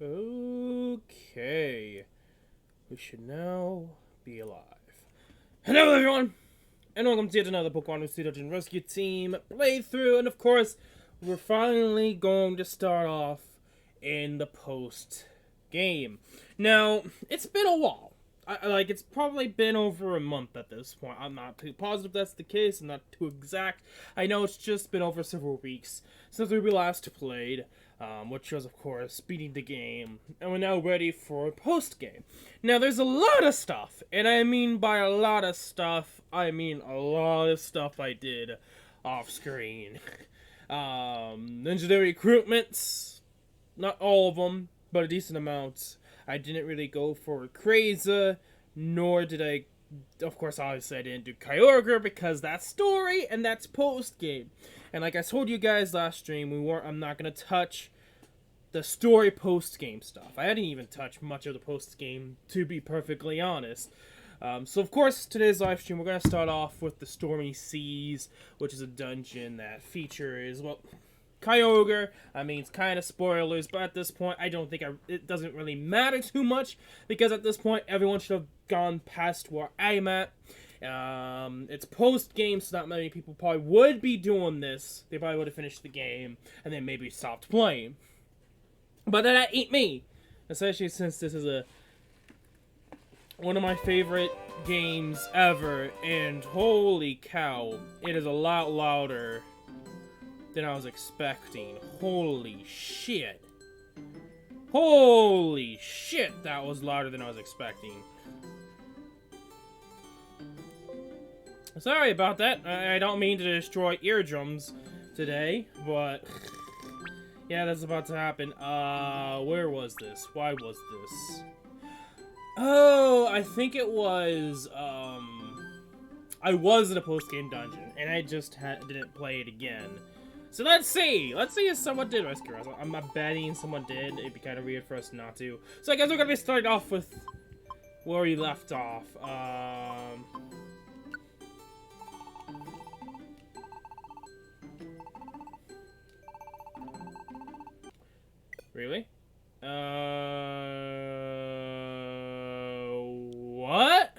Okay. We should now be alive. Hello everyone! And welcome to yet another Pokemon Dungeon Rescue Team playthrough. And of course, we're finally going to start off in the post game. Now, it's been a while. It's probably been over a month at this point. I'm not too positive that's the case. I'm not too exact. I know it's just been over several weeks since we last played, which was, of course, beating the game. And we're now ready for post-game. Now, there's a lot of stuff. And I mean by a lot of stuff, I mean a lot of stuff I did off-screen. Legendary recruitments. Not all of them, but a decent amount. I didn't really go for Crazy, nor did I, of course, obviously I didn't do Kyogre because that's story and that's post-game. And like I told you guys last stream, I'm not going to touch the story post-game stuff. I didn't even touch much of the post-game, to be perfectly honest. So of course, today's live stream, we're going to start off with the Stormy Seas, which is a dungeon that features, well, Kyogre. I mean, it's kind of spoilers, but at this point, I don't think it doesn't really matter too much, because at this point, everyone should have gone past where I'm at. It's post-game, so not many people probably would be doing this. They probably would have finished the game, and then maybe stopped playing. But that ain't me, especially since this is one of my favorite games ever, and holy cow, it is a lot louder than I was expecting. Holy shit. Holy shit, that was louder than I was expecting. Sorry about that. I don't mean to destroy eardrums today, but yeah, that's about to happen. Where was this? Why was this? Oh, I think it was, I was in a post-game dungeon, and I just didn't play it again. So let's see if someone did rescue us. I'm not betting someone did. It'd be kind of weird for us not to. So I guess we're gonna be starting off with where we left off. Really? What?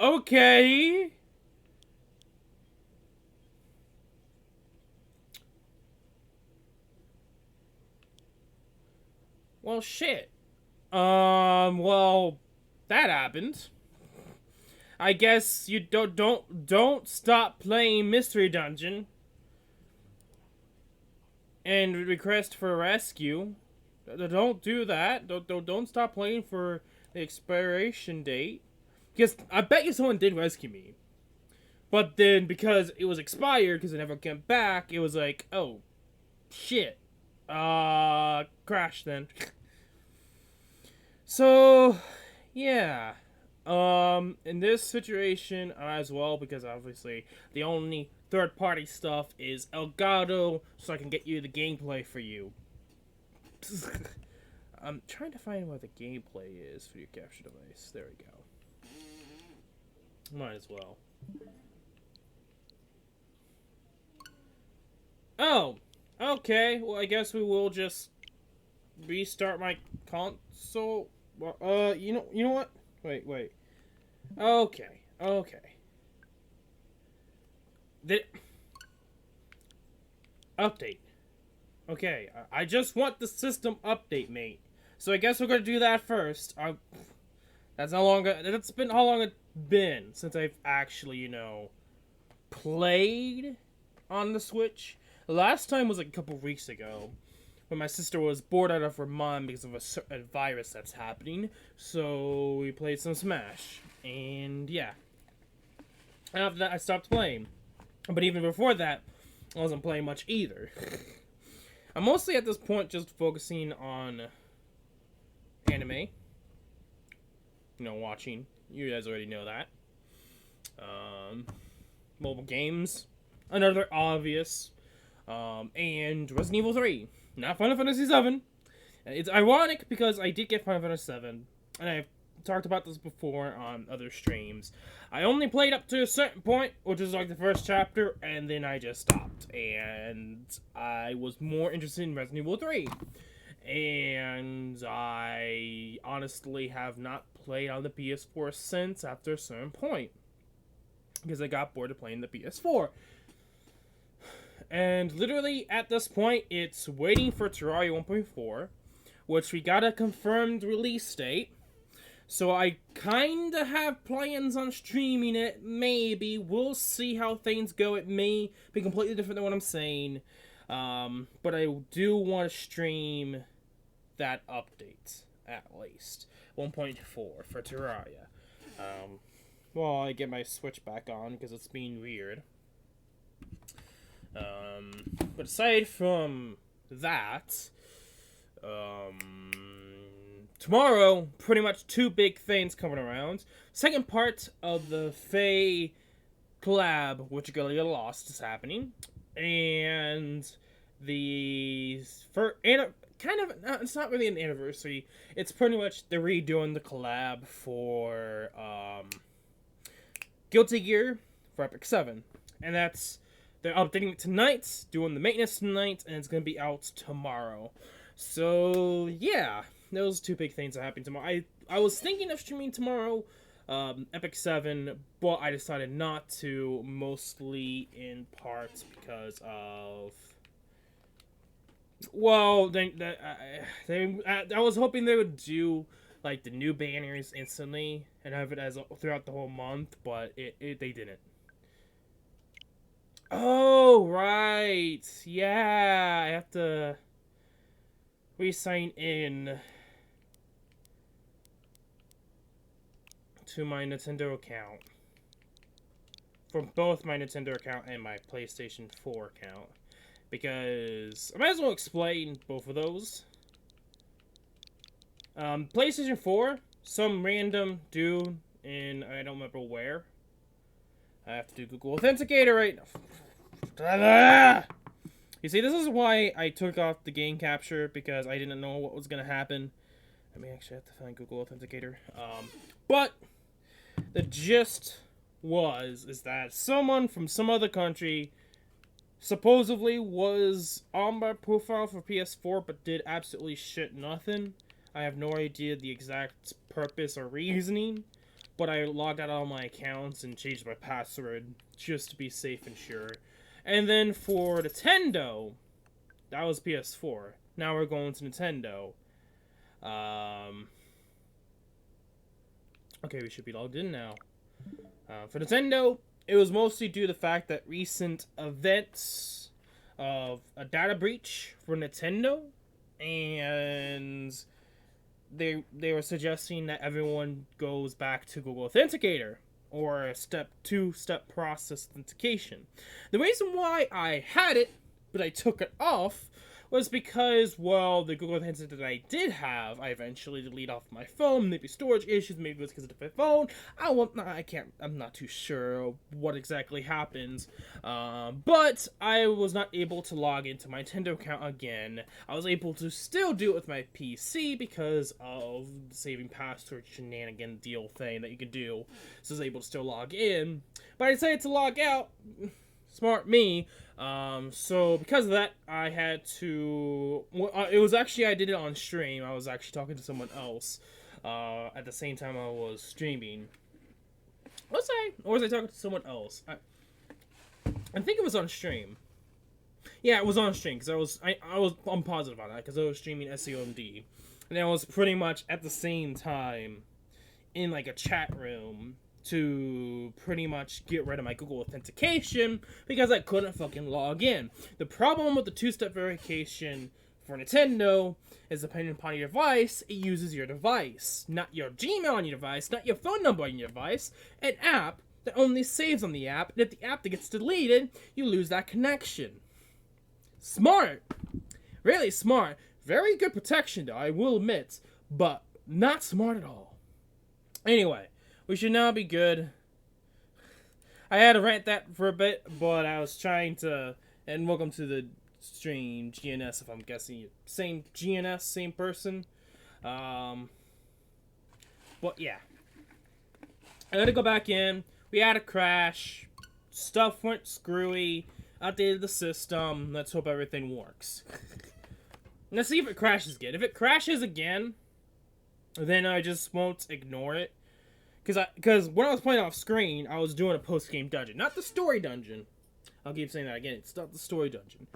Okay. Well, shit. Well, that happened. I guess you don't stop playing Mystery Dungeon and request for rescue. Don't do that. Don't stop playing for the expiration date. Because I bet you someone did rescue me. But then, because it was expired, because it never came back, it was like, oh, shit. Crash then. So, yeah. In this situation as well, because obviously the only third-party stuff is Elgato, so I can get you the gameplay for you. I'm trying to find where the gameplay is for your capture device. There we go. Might as well. Oh, okay. Well, I guess we will just restart my console. Well, you know what? Wait. Okay. Update. Okay, I just want the system update, mate. So I guess we're gonna do that first. That's been how long it's been since I've actually, played on the Switch. The last time was like a couple weeks ago, when my sister was bored out of her mind because of a certain virus that's happening. So we played some Smash, and yeah. After that, I stopped playing. But even before that, I wasn't playing much either. I'm mostly at this point just focusing on anime. Watching. You guys already know that. Mobile games. Another obvious. And Resident Evil 3. Not Final Fantasy 7. It's ironic because I did get Final Fantasy 7. And I talked about this before on other streams. I only played up to a certain point, which is like the first chapter, and then I just stopped. And I was more interested in Resident Evil 3. And I honestly have not played on the PS4 since after a certain point. Because I got bored of playing the PS4. And literally at this point, it's waiting for Terraria 1.4, which we got a confirmed release date. So I kinda have plans on streaming it, maybe. We'll see how things go. It may be completely different than what I'm saying. But I do want to stream that update, at least. 1.4 for Terraria. Well, I get my Switch back on, because it's being weird. But aside from that, tomorrow, pretty much two big things coming around. Second part of the Faye collab, which Gonna Get Lost, is happening. And the it's not really an anniversary. It's pretty much they're redoing the collab for Guilty Gear for Epic 7. And they're updating it tonight, doing the maintenance tonight, and it's gonna be out tomorrow. So yeah, those two big things are happening tomorrow. I was thinking of streaming tomorrow, Epic 7, but I decided not to, mostly in part because of... Well, I was hoping they would do, like, the new banners instantly and have it as throughout the whole month, but they didn't. Oh, right. Yeah, I have to re-sign in to my Nintendo account. From both my Nintendo account and my PlayStation 4 account. Because I might as well explain both of those. PlayStation 4, some random dude in, I don't remember where. I have to do Google Authenticator right now. You see, this is why I took off the game capture, because I didn't know what was going to happen. I may actually have to find Google Authenticator. But the gist is that someone from some other country supposedly was on my profile for PS4, but did absolutely shit nothing. I have no idea the exact purpose or reasoning, but I logged out all my accounts and changed my password just to be safe and sure. And then for Nintendo, that was PS4. Now we're going to Nintendo. Okay, we should be logged in now. For Nintendo, it was mostly due to the fact that recent events of a data breach for Nintendo, and they were suggesting that everyone goes back to Google Authenticator, or a two-step process authentication. The reason why I had it, but I took it off, was because, well, the Google Authenticator that I did have, I eventually deleted off my phone. Maybe storage issues, maybe it was because of the phone. I'm not too sure what exactly happened. But I was not able to log into my Nintendo account again. I was able to still do it with my PC because of the saving password shenanigan deal thing that you could do. So I was able to still log in. But I decided to log out. Smart me. So because of that, I had to... it was actually, I did it on stream. I was actually talking to someone else at the same time I was streaming. Or was I talking to someone else? I think it was on stream. Yeah, it was on stream, because I'm positive on that, because I was streaming SAO MD. And I was pretty much at the same time in, like, a chat room to pretty much get rid of my Google authentication because I couldn't fucking log in. The problem with the two-step verification for Nintendo is, depending upon your device, it uses your device, not your Gmail on your device, not your phone number on your device, an app that only saves on the app, and if the app that gets deleted, you lose that connection. Smart. Really smart. Very good protection, though, I will admit, but not smart at all. Anyway, we should now be good. I had to rant that for a bit, but I was trying to... And welcome to the stream, GNS, if I'm guessing. Same GNS, same person. But yeah. I had to go back in. We had a crash. Stuff went screwy. Updated the system. Let's hope everything works. Let's see if it crashes again. If it crashes again, then I just won't ignore it. Because when I was playing off screen, I was doing a post-game dungeon. Not the story dungeon. I'll keep saying that again. It's not the story dungeon.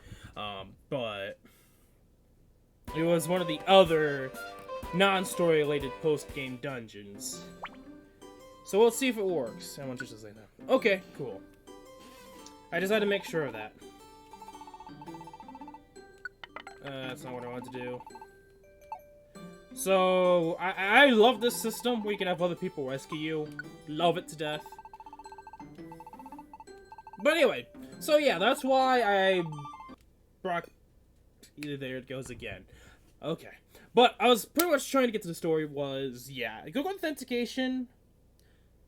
But it was one of the other non-story related post-game dungeons. So we'll see if it works. I want you to say that. Okay, cool. I just had to make sure of that. That's not what I wanted to do. So, I love this system where you can have other people rescue you. Love it to death. But anyway, so yeah, that's why I brought... There it goes again. Okay. But I was pretty much trying to get to the story was, yeah, Google Authentication,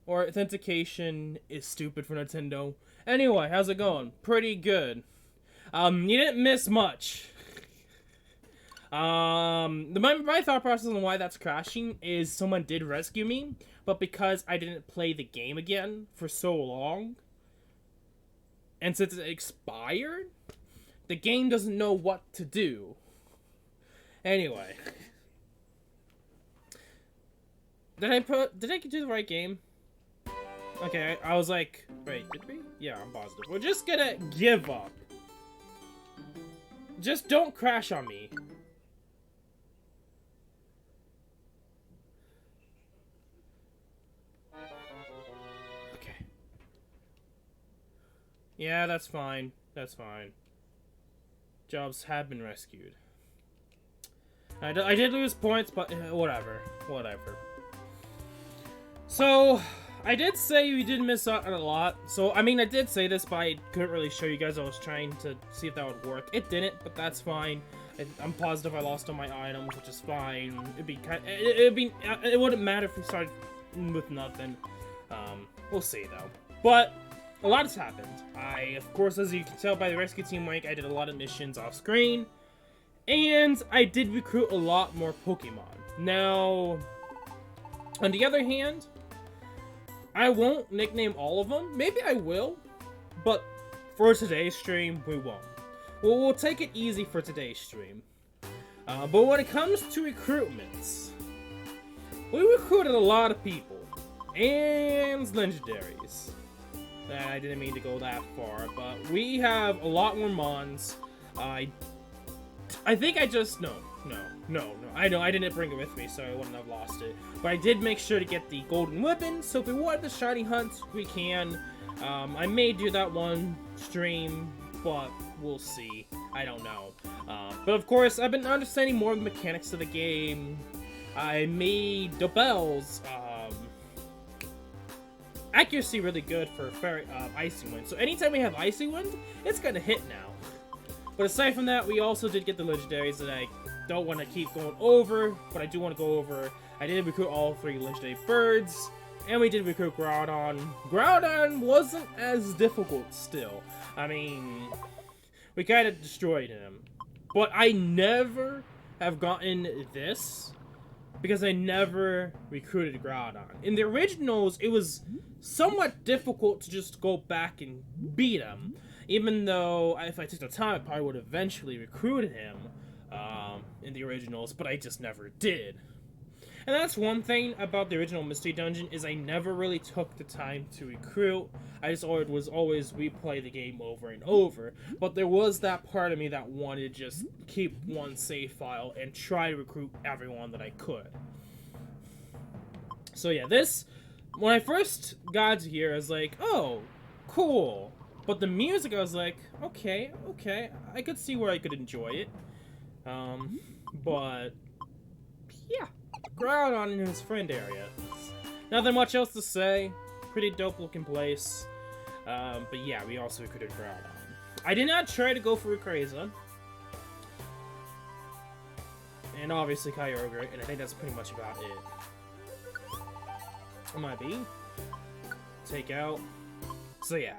or Authentication is stupid for Nintendo. Anyway, how's it going? Pretty good. You didn't miss much. My thought process on why that's crashing is someone did rescue me, but because I didn't play the game again for so long, and since it expired, the game doesn't know what to do. Anyway. Did I do the right game? Okay, I was like, wait, did we? Yeah, I'm positive. We're just gonna give up. Just don't crash on me. Okay. Yeah, that's fine. That's fine. Jobs have been rescued. I did lose points, but whatever. Whatever. So, I did say we did miss out on a lot. So, I mean, I did say this, but I couldn't really show you guys. I was trying to see if that would work. It didn't, but that's fine. I'm positive I lost all my items, which is fine. It wouldn't matter if we started with nothing. We'll see, though. But a lot has happened. Of course, as you can tell by the rescue team rank, I did a lot of missions off screen. And I did recruit a lot more Pokemon. Now, on the other hand, I won't nickname all of them. Maybe I will, but for today's stream, we won't. Well, we'll take it easy for today's stream. But when it comes to recruitments, we recruited a lot of people. And legendaries. I didn't mean to go that far, but we have a lot more mons. I think I just... No. I know, I didn't bring it with me, so I wouldn't have lost it. But I did make sure to get the golden weapon, so if we want the shiny hunt, we can. I may do that one stream, but we'll see. I don't know. But of course, I've been understanding more of the mechanics of the game. I made the bells, accuracy really good for Icy Wind. So anytime we have Icy Wind, it's gonna hit now. But aside from that, we also did get the legendaries that I don't want to keep going over, but I do want to go over. I did recruit all 3 legendary birds, and we did recruit Groudon. Groudon wasn't as difficult still. I mean, we kind of destroyed him. But I never have gotten this, because I never recruited Groudon. In the originals, it was somewhat difficult to just go back and beat him. Even though, if I took the time, I probably would have eventually recruited him in the originals, but I just never did. And that's one thing about the original Mystery Dungeon, is I never really took the time to recruit. I just always replay the game over and over. But there was that part of me that wanted to just keep one save file and try to recruit everyone that I could. So yeah, when I first got here, I was like, oh, cool. But the music, I was like, okay, I could see where I could enjoy it. But, yeah, Groudon in his friend area. Nothing much else to say. Pretty dope looking place. But yeah, we also recruited Groudon. I did not try to go for Rayquaza. And obviously Kyogre, and I think that's pretty much about it. It might be. Take out. So yeah.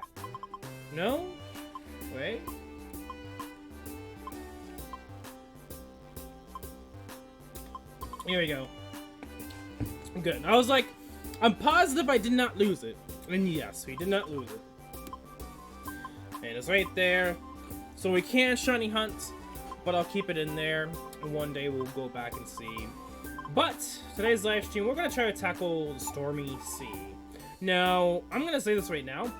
No? Wait. Here we go. Good. I was like, I'm positive I did not lose it. And yes, we did not lose it. And it's right there. So we can shiny hunt, but I'll keep it in there. And one day we'll go back and see. But today's live stream, we're going to try to tackle the Stormy Sea. Now, I'm going to say this right now.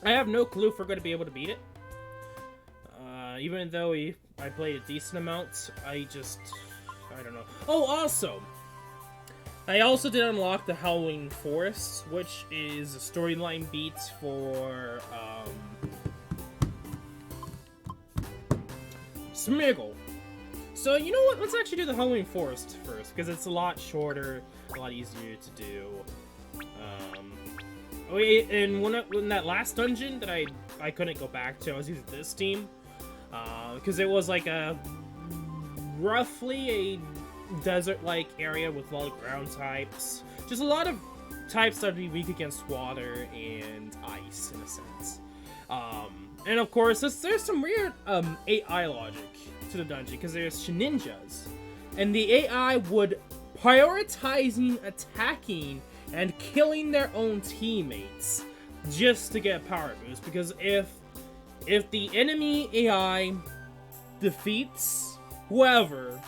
I have no clue if we're going to be able to beat it. Even though I played a decent amount, I don't know. Oh, also, I also did unlock the Howling Forest, which is a storyline beat for, Smiggle. So, you know what? Let's actually do the Howling Forest first, because it's a lot shorter, a lot easier to do. And when that last dungeon that I couldn't go back to, I was using this team, because it was like roughly a desert-like area with a lot of ground types. Just a lot of types that would be weak against water and ice, in a sense. And of course, there's some weird AI logic to the dungeon, because there's ninjas. And the AI would prioritizing attacking and killing their own teammates just to get a power boost, because if the enemy AI defeats whoever,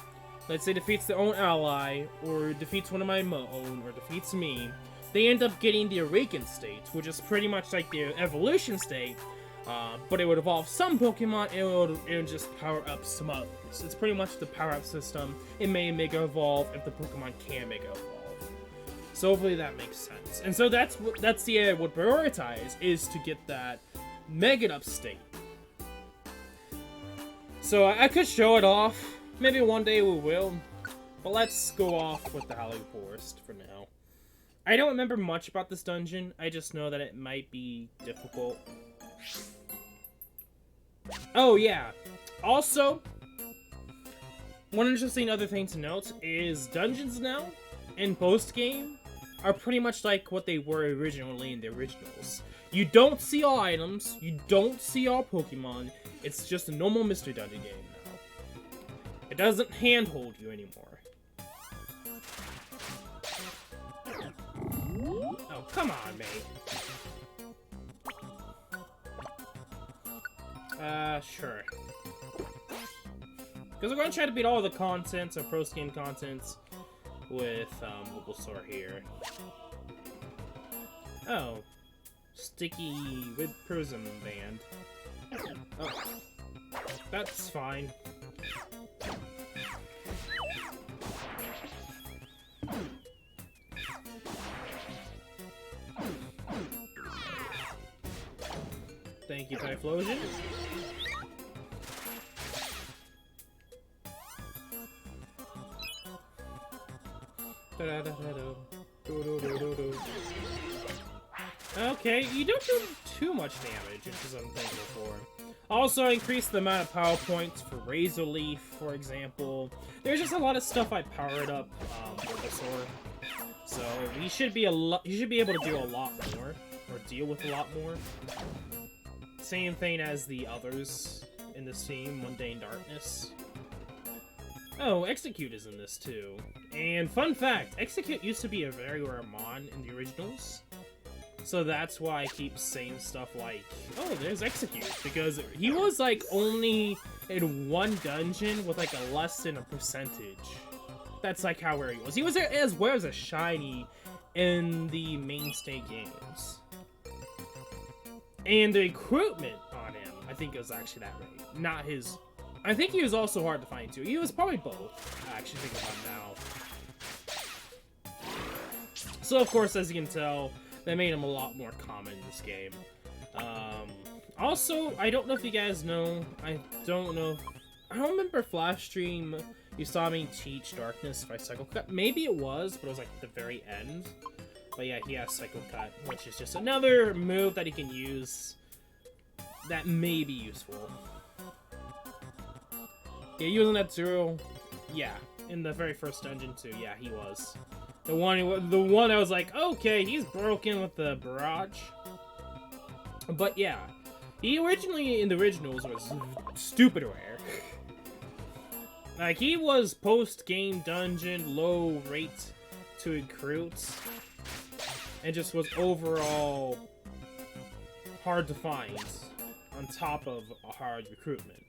let's say defeats their own ally, or defeats one of my own, or defeats me, they end up getting the Awakened state, which is pretty much like the evolution state, but it would evolve some Pokemon, and it would just power up some others. It's pretty much the power-up system. It may Mega Evolve if the Pokemon can Mega Evolve. So hopefully that makes sense. And so that's the area I would prioritize, is to get that Mega Up state. So I could show it off. Maybe one day we will. But let's go off with the Howling Forest for now. I don't remember much about this dungeon. I just know that it might be difficult. Oh yeah. Also, one interesting other thing to note is dungeons now in Postgame are pretty much like what they were originally in the originals. You don't see all items, you don't see all Pokemon, it's just a normal mystery dungeon game now. It doesn't handhold you anymore. Oh, come on, mate. Sure. Because we're going to try to beat all the contents, or post-game contents, with, Bulbasaur here. Oh. Sticky with Prism Band. Oh. That's fine. Thank you, Typhlosion. Okay, you don't do too much damage, which is unthinkable for. Also, increase the amount of power points for Razor Leaf, for example. There's just a lot of stuff I powered up Bulbasaur. So you should be able to do a lot more, or deal with a lot more. Same thing as the others in this team, Mundane Darkness. Oh, Execute is in this too. And fun fact, Execute used to be a very rare mon in the originals. So that's why I keep saying stuff like, oh, there's Execute. Because he was like only in one dungeon with like a less than a percentage. That's like how rare he was. He was as rare as a shiny in the mainstay games. And the recruitment on him, I think it was actually that rate. Not his... I think he was also hard to find too. He was probably both, actually thinking about it now. So of course, as you can tell, that made him a lot more common in this game. Also, I don't know if you guys know, I don't remember Flash Stream, you saw me teach Darkness by Cycle Cut. Maybe it was, but it was like at the very end. But yeah, he has Cycle Cut, which is just another move that he can use that may be useful. Yeah, using that Azur, yeah, in the very first dungeon too, yeah, he was. The one I was like, okay, he's broken with the barrage. But yeah, he originally, in the originals, was stupid rare. Like, he was post-game dungeon, low rate to recruit. It just was overall hard to find, on top of a hard recruitment.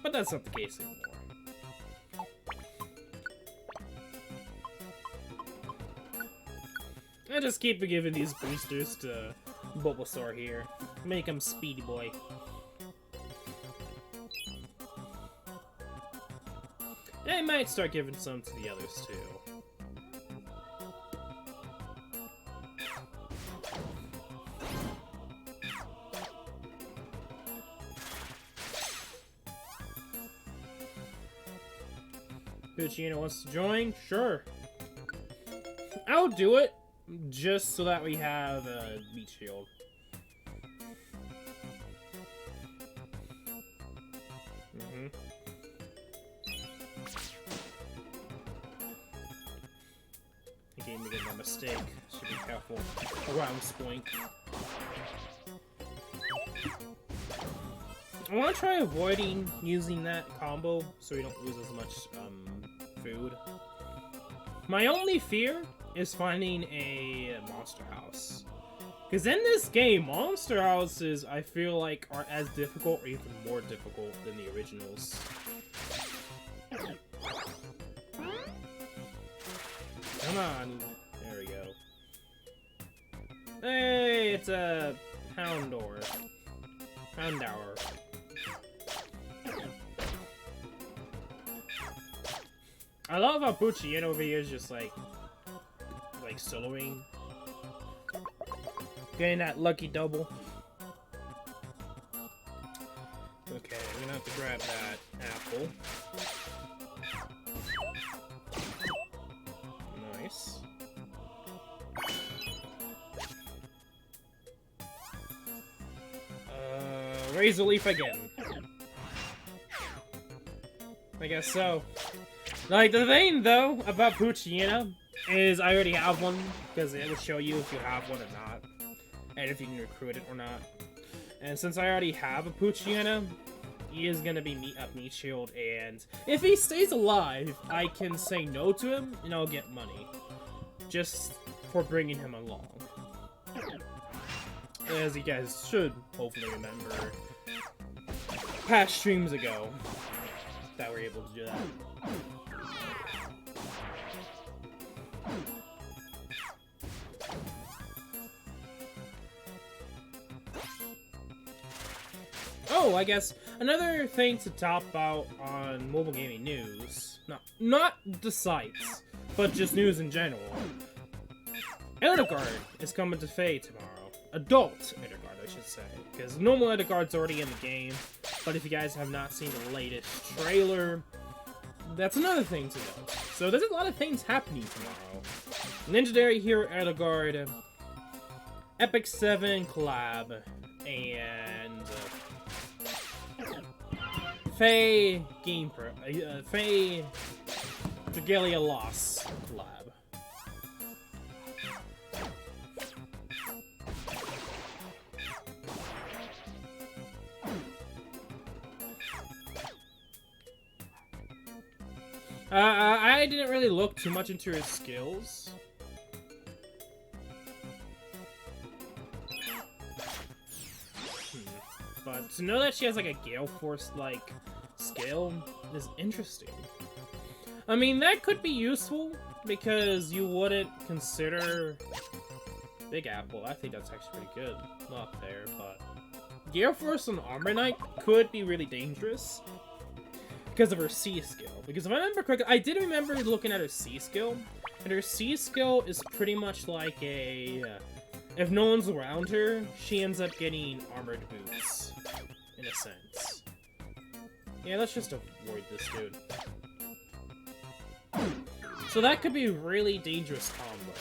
But that's not the case anymore. I just keep giving these boosters to Bulbasaur here. Make him speedy boy. And I might start giving some to the others too. Puccino wants to join? Sure. I'll do it, just so that we have a meat shield. He gave me a mistake. Should be careful around Spoink. I want to try avoiding using that combo so we don't lose as much food. My only fear is finding a monster house. Because in this game, monster houses, I feel like, are as difficult or even more difficult than the originals. Come on. There we go. Hey, it's a Houndour. Houndour. I love how Puccino over here is just like soloing. Getting that lucky double. Okay, I'm gonna have to grab that apple. Nice. Razor Leaf again. I guess so. Like, the thing, though, about Puccino is I already have one, because it will show you if you have one or not, and if you can recruit it or not. And since I already have a Puccino, he is going to be meat shield, and if he stays alive, I can say no to him, and I'll get money. Just for bringing him along. As you guys should hopefully remember, past streams ago, that we're able to do that. Oh, I guess another thing to top out on mobile gaming news, not the sites, but just news in general. Elderguard is coming to Faye tomorrow. Adult Elderguard, I should say, because normal Elderguard's already in the game, but if you guys have not seen the latest trailer, that's another thing to know. So there's a lot of things happening tomorrow. Legendary Hero Elderguard, Epic 7 collab, and Faye Faye Dragalia Loss collab. I didn't really look too much into her skills. But to know that she has like a Gale Force like skill is interesting. I mean, that could be useful because you wouldn't consider Big Apple. I think that's actually pretty good. Not there, but Gale Force on Armor Knight could be really dangerous because of her C skill. Because if I remember correctly, I did remember looking at her C skill, and her C skill is pretty much like a if no one's around her, she ends up getting armored boots, in a sense. Yeah, let's just avoid this dude. So that could be a really dangerous combo.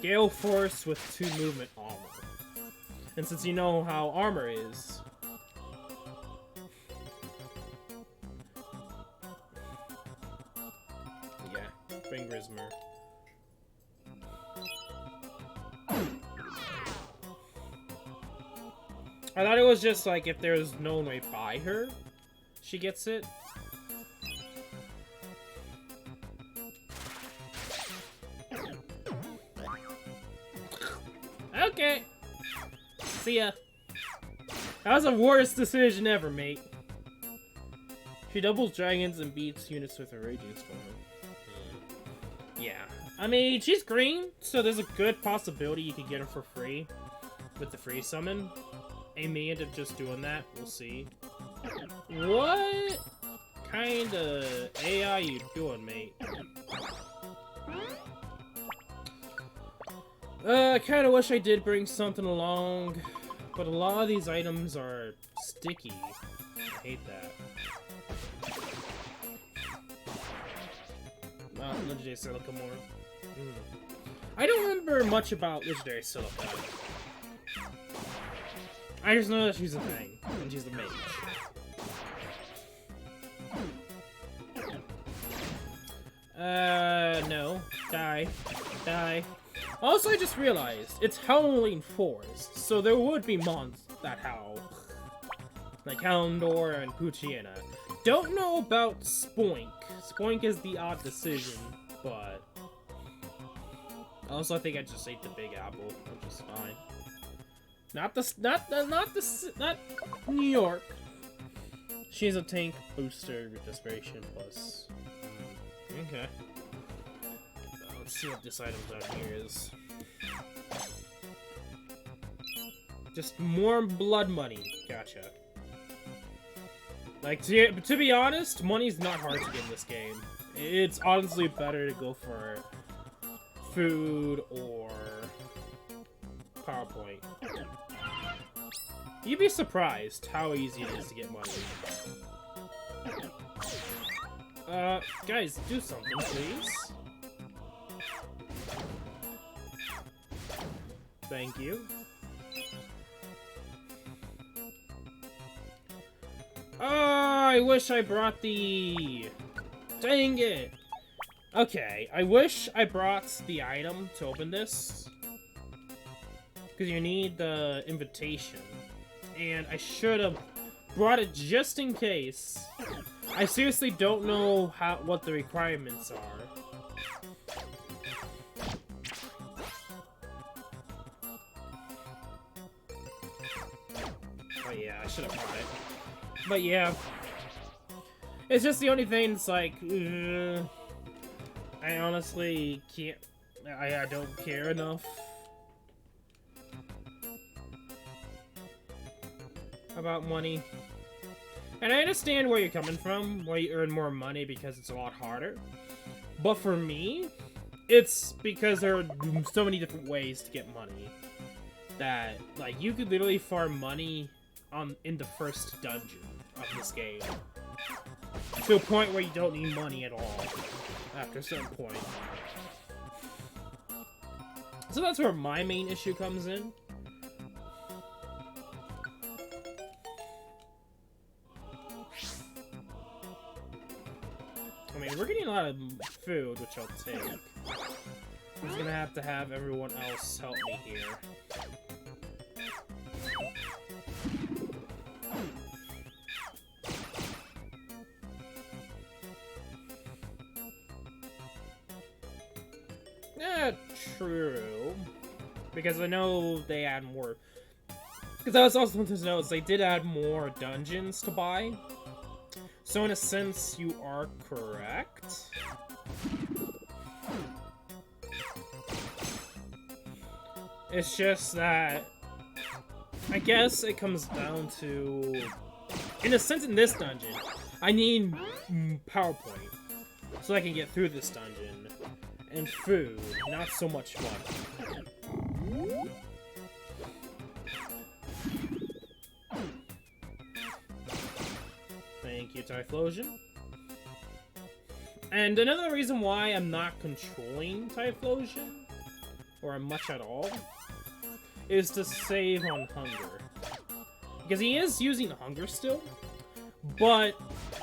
Gale Force with 2 movement armor. And since you know how armor is, yeah, bring Grismer. I thought it was just like if there's no one right by her, she gets it. See ya. That was the worst decision ever, mate. She doubles dragons and beats units with a raging storm. Yeah. I mean, she's green, so there's a good possibility you could get her for free with the free summon. I may end up just doing that. We'll see. What kind of AI you doing, mate? I kind of wish I did bring something along, but a lot of these items are sticky. I hate that. Legendary Silica more. I don't remember much about Legendary Silica. I just know that she's a thing, and she's the mage. No. Die. Die. Also, I just realized, it's Howling Forest, so there would be mons that howl. Like Houndor and Poochyena. Don't know about Spoink. Spoink is the odd decision, but... Also, I think I just ate the Big Apple, which is fine. Not New York. She's a tank booster with Desperation Plus. Okay. Let's see what this item down here is. Just more blood money. Gotcha. Like, to be honest, money's not hard to get in this game. It's honestly better to go for food or PowerPoint. You'd be surprised how easy it is to get money. Guys, do something, please. Thank you. Oh, I wish I brought the... Dang it! Okay, I wish I brought the item to open this. Because you need the invitation. And I should have brought it just in case. I seriously don't know what the requirements are. Oh yeah, I should have brought it. But yeah. It's just the only thing that's like... I honestly can't... I don't care enough about money. And I understand where you're coming from, where you earn more money because it's a lot harder. But for me, it's because there are so many different ways to get money. That, like, you could literally farm money in the first dungeon of this game. To a point where you don't need money at all. After a certain point. So that's where my main issue comes in. I mean, we're getting a lot of food, which I'll take. I'm just gonna have to have everyone else help me here. Yeah, true. Because I know they add more. Because I was also wanting to know is they did add more dungeons to buy. So in a sense, you are correct. It's just that I guess it comes down to, in a sense, in this dungeon, I need PowerPoint so I can get through this dungeon, and food, not so much money. Thank you, Typhlosion. And another reason why I'm not controlling Typhlosion, or much at all, is to save on hunger. Because he is using hunger still, but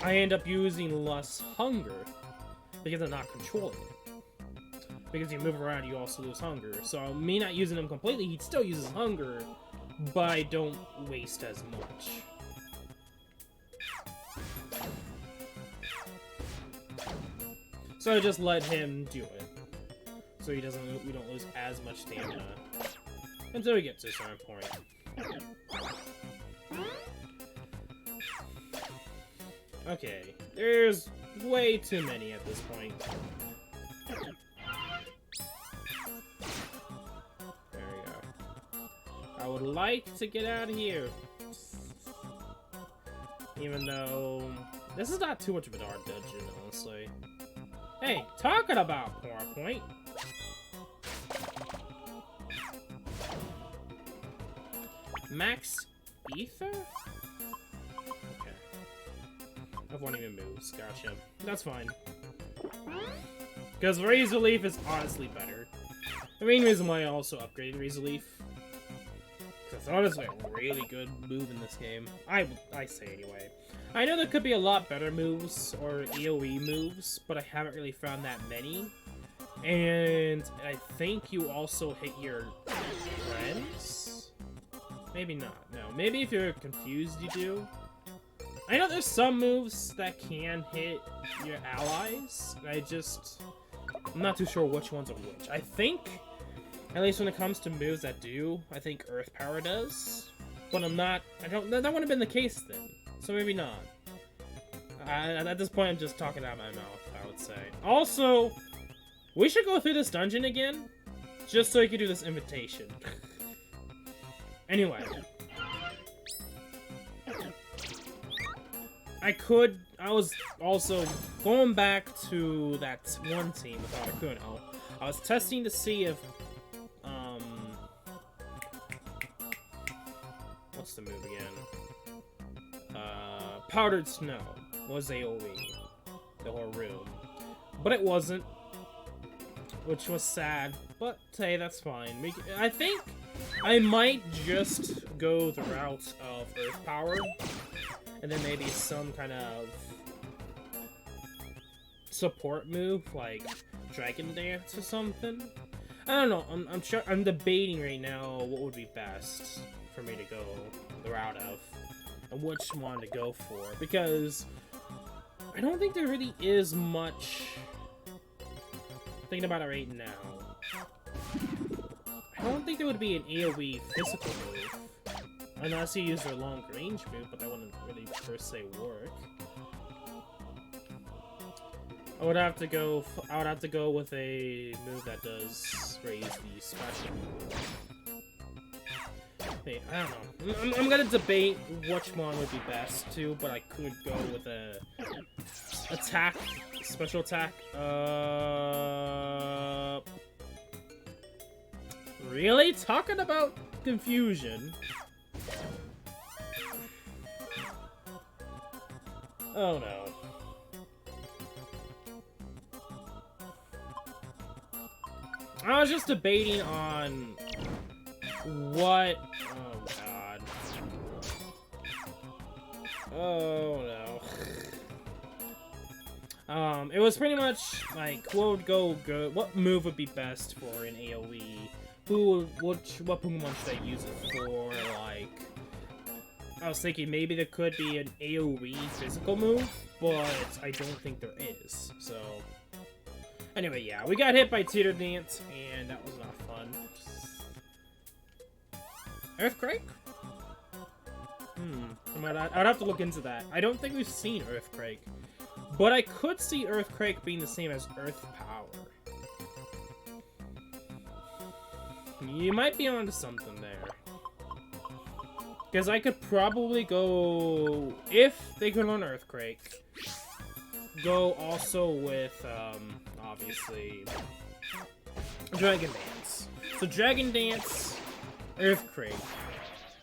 I end up using less hunger because I'm not controlling it. Because you move around, you also lose hunger. So me not using him completely, he still uses hunger, but I don't waste as much. So I just let him do it. So we don't lose as much stamina until we get to a certain point. Okay, there's way too many at this point. There we go. I would like to get out of here. Even though this is not too much of an art dungeon, honestly. Hey, talking about PowerPoint. Max Ether? Okay. That one even moves. Gotcha. That's fine. Because Razor Leaf is honestly better. The main reason why I also upgraded Razor Leaf. Because it's honestly a really good move in this game. I say anyway. I know there could be a lot better moves, or AoE moves, but I haven't really found that many. And I think you also hit your friends? Maybe not. No. Maybe if you're confused, you do. I know there's some moves that can hit your allies. I'm not too sure which ones are which. I think, at least when it comes to moves that do, I think Earth Power does. But that wouldn't have been the case then. So maybe not. At this point, I'm just talking out of my mouth, I would say. Also, we should go through this dungeon again, just so you can do this invitation. Anyway. I was also going back to that one team with Articuno. I was testing to see if, what's the move again? Powdered Snow was AoE, the whole room. But it wasn't, which was sad, but hey, that's fine. I think I might just go the route of Earth Power, and then maybe some kind of support move, like Dragon Dance or something. I don't know, I'm debating right now what would be best for me to go the route of, and which one to go for, because I don't think there really is much, thinking about it right now, I don't think there would be an AoE physical move, unless you use their long range move, but that wouldn't really per se work. I would have to go with a move that does raise the special. Hey, I don't know. I'm gonna debate which one would be best too, but I could go with a attack, special attack. Really? Talking about confusion? Oh no. I was just debating on what... Oh god. Oh no. It was pretty much like, what would go good? What move would be best for an AoE? What Pokemon should I use it for? Like, I was thinking maybe there could be an AoE physical move, but I don't think there is. So, anyway, yeah, we got hit by Teeter Dance, and that was not fun. Earthquake? I'd have to look into that. I don't think we've seen Earthquake, but I could see Earthquake being the same as Earth Power. You might be onto something there. Because I could probably go, if they could learn Earthquake, go also with, obviously, Dragon Dance. So Dragon Dance, Earthquake.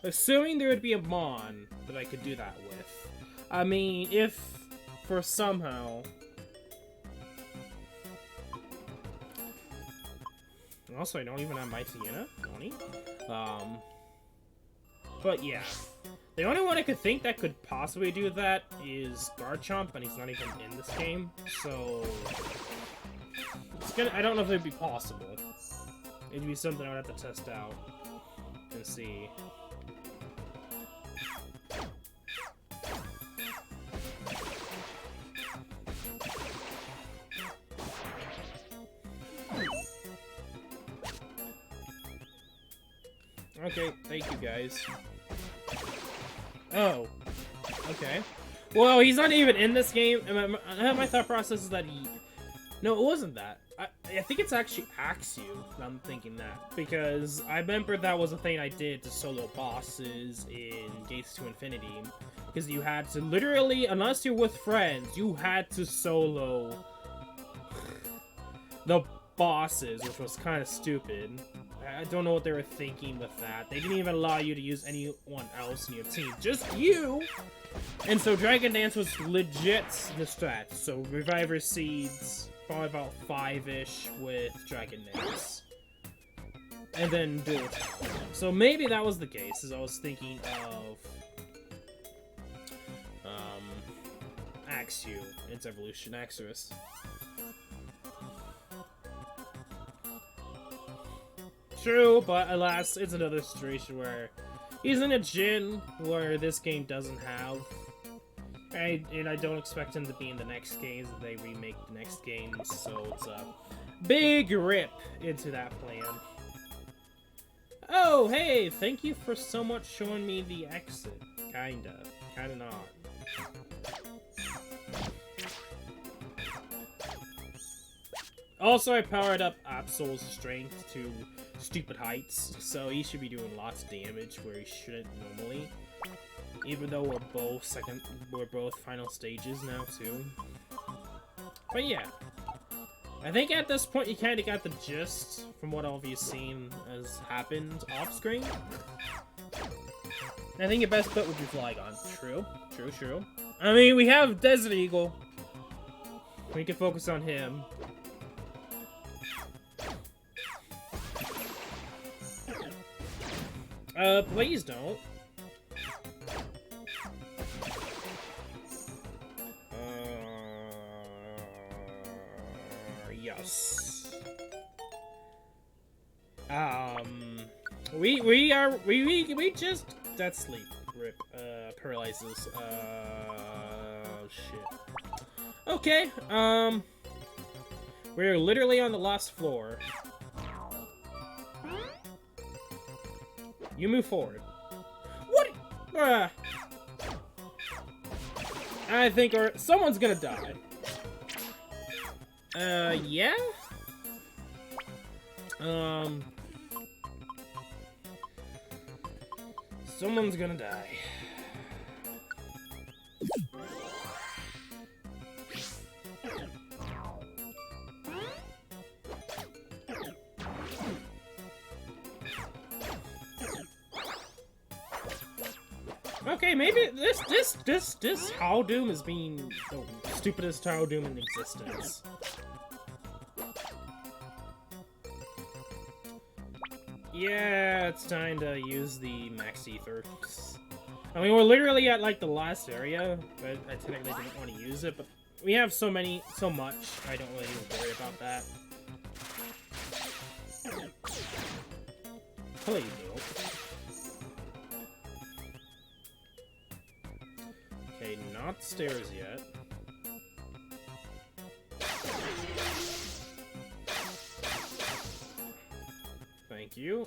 Assuming there would be a Mon that I could do that with. I mean, if, for somehow... Also, I don't even have my Sienna, don't he? But yeah. The only one I could think that could possibly do that is Garchomp, and he's not even in this game, so... I don't know if it would be possible. It'd be something I would have to test out and see. Okay, thank you guys. Oh. Okay. Well, he's not even in this game. My thought process is that he... No, it wasn't that. I think it's actually Axu. I'm thinking that. Because I remember that was a thing I did to solo bosses in Gates to Infinity. Because you had to literally, unless you're with friends, you had to solo the bosses, which was kind of stupid. I don't know what they were thinking with that. They didn't even allow you to use anyone else in your team. Just you! And so Dragon Dance was legit the strat. So Reviver Seeds, probably about 5-ish with Dragon Dance. And then Dual Talent. So maybe that was the case, as I was thinking of Axu, its evolution, Axurus. True, but alas, it's another situation where he's in a gym where this game doesn't have. And I don't expect him to be in the next games if they remake the next games, so it's a big rip into that plan. Oh, hey, thank you for so much showing me the exit. Kinda not. Also, I powered up Absol's strength to stupid heights, so he should be doing lots of damage where he shouldn't normally. Even though we're both final stages now too. But yeah, I think at this point you kind of got the gist from what all of you seen has happened off screen. I think your best bet would be Flygon. True. I mean, we have Desert Eagle. We can focus on him. Please don't. Yes. We just, that's sleep. Rip, paralyzes, shit. Okay, we're literally on the last floor. You move forward. What? I think someone's gonna die. Yeah? Someone's gonna die. Okay, maybe this Howdoom is being the stupidest Howdoom in existence. Yeah, it's time to use the Max Ether. I mean, we're literally at like the last area, but I technically didn't want to use it, but we have so much, I don't really even worry about that. Please don't. Okay, not stairs yet. Thank you.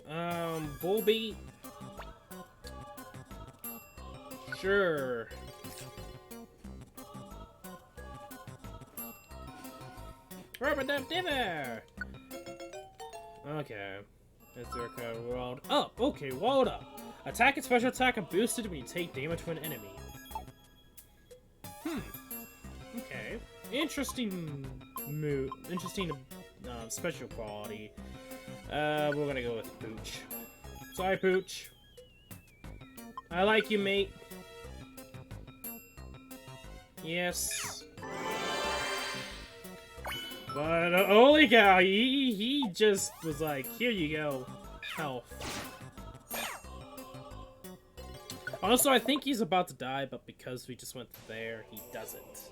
Bullbeat. Sure. Rub-a-dub dinner! Okay. Azur walled up. Okay, walled up. Attack and special attack are boosted when you take damage from an enemy. Okay. Interesting move. Interesting special quality. We're gonna go with Pooch. Sorry, Pooch. I like you, mate. Yes. But holy cow, he just was like, here you go, health. Also, I think he's about to die, but because we just went there, he doesn't.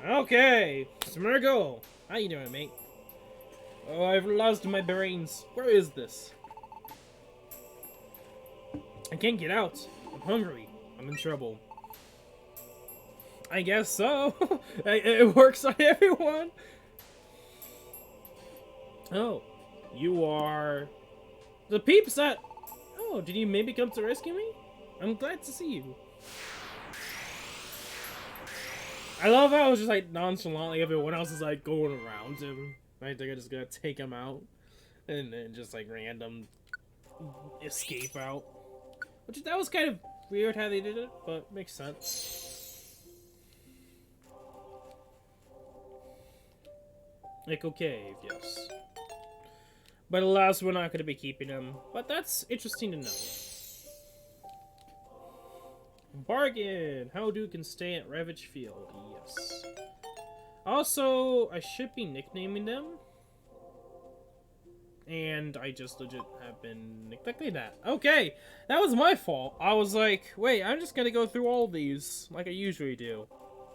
Okay, Smirgle, how you doing, mate? Oh, I've lost my brains. Where is this? I can't get out. I'm hungry. I'm in trouble. I guess so. It works on everyone. Oh, you are The peeps that... Oh, did you maybe come to rescue me? I'm glad to see you. I love how it was just like nonchalantly everyone else is like going around him. I think I'm just gonna take him out. And then just like random escape out. Which that was kind of weird how they did it, but makes sense. Like, okay, yes. But alas, we're not going to be keeping him. But that's interesting to know. Bargain! How do can stay at Ravage Field? Yes. Also, I should be nicknaming them. And I just legit have been neglecting that. Okay, that was my fault. I was like, wait, I'm just gonna go through all of these like I usually do.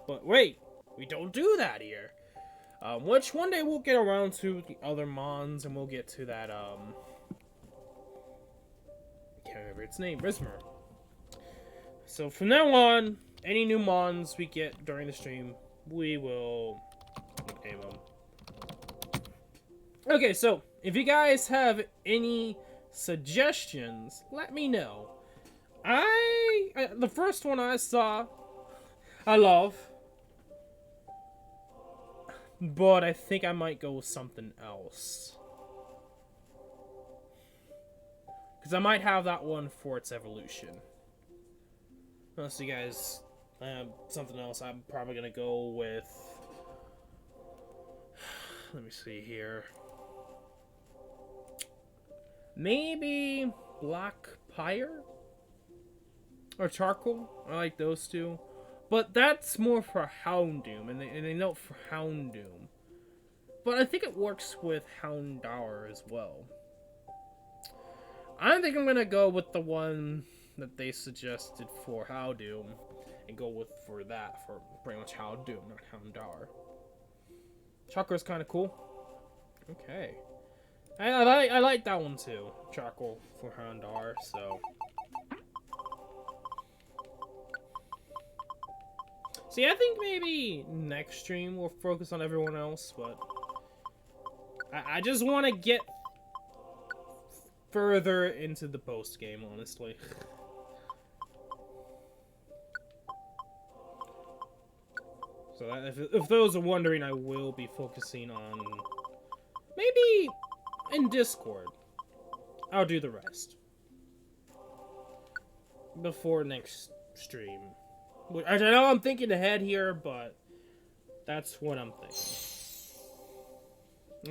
But wait, we don't do that here. Which one day we'll get around to the other Mons and we'll get to that, can't remember its name, Rismer. So from now on, any new Mons we get during the stream, we will name them. Okay, so if you guys have any suggestions, let me know. The first one I saw, I love, but I think I might go with something else. Because I might have that one for its evolution. Unless you guys have something else, I'm probably going to go with... Let me see here. Maybe Black Pyre? Or Charcoal? I like those two. But that's more for Houndoom, and they note for Houndoom. But I think it works with Houndour as well. I think I'm gonna go with the one that they suggested for Houndoom, and go with for that for pretty much Houndoom, not Houndour. Chakra is kind of cool. Okay, I like that one too. Charcoal for Houndour, so. See, I think maybe next stream we'll focus on everyone else, but I just want to get further into the post game, honestly. So if those are wondering, I will be focusing on maybe in Discord. I'll do the rest before next stream. I know I'm thinking ahead here, but that's what I'm thinking.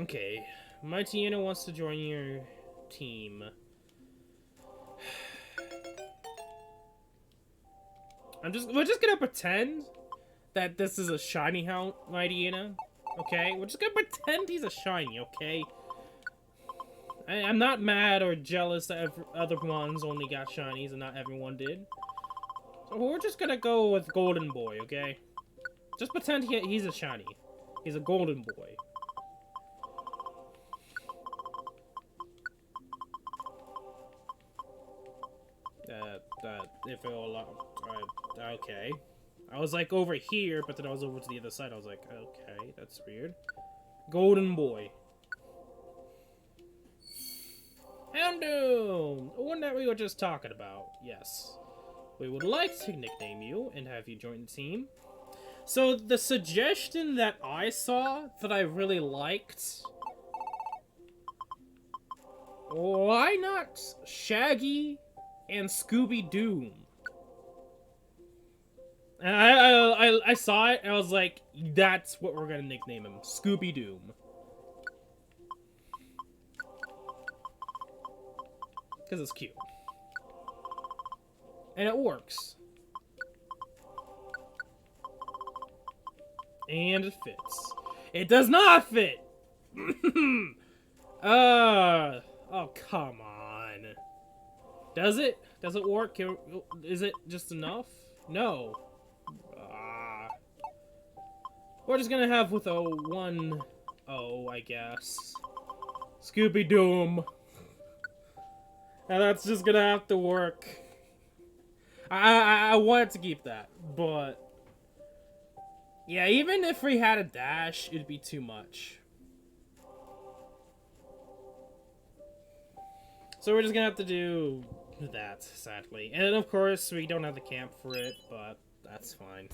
Okay, my Tiana wants to join your team. We're just gonna pretend that this is a shiny hound, my Tiana. Okay, we're just gonna pretend he's a shiny. Okay, I'm not mad or jealous that other ones only got shinies and not everyone did. So we're just gonna go with Golden Boy, okay? Just pretend he's a shiny. He's a Golden Boy. If it'll allow... okay. I was like over here, but then I was over to the other side. I was like, okay, that's weird. Golden Boy. Houndoom! The one that we were just talking about. Yes. We would like to nickname you and have you join the team. So the suggestion that I saw that I really liked... Why not Shaggy and Scooby-Doo? And I saw it and I was like, that's what we're gonna nickname him. Scooby-Doo. Because it's cute. And it works. And it fits. It does not fit! Oh, come on. Does it? Does it work? Is it just enough? No. We're just gonna have with a 1-0, I guess. Scooby-Doo. And that's just gonna have to work. I wanted to keep that, but... yeah, even if we had a dash, it'd be too much. So we're just gonna have to do that, sadly. And of course, we don't have the camp for it, but that's fine.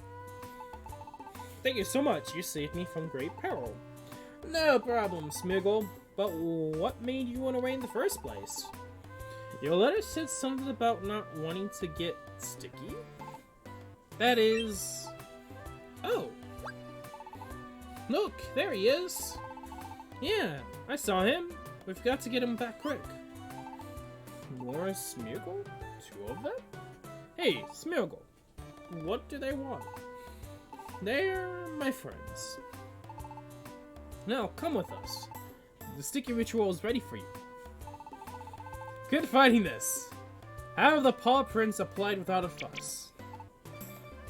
Thank you so much. You saved me from great peril. No problem, Smiggle. But what made you run away in the first place? Your letter said something about not wanting to get sticky? That is... Oh. Look, there he is. Yeah, I saw him. We've got to get him back quick. More Smeargle? 2 of them? Hey, Smeargle. What do they want? They're my friends. Now, come with us. The sticky ritual is ready for you. Good finding this. Have the paw prints applied without a fuss.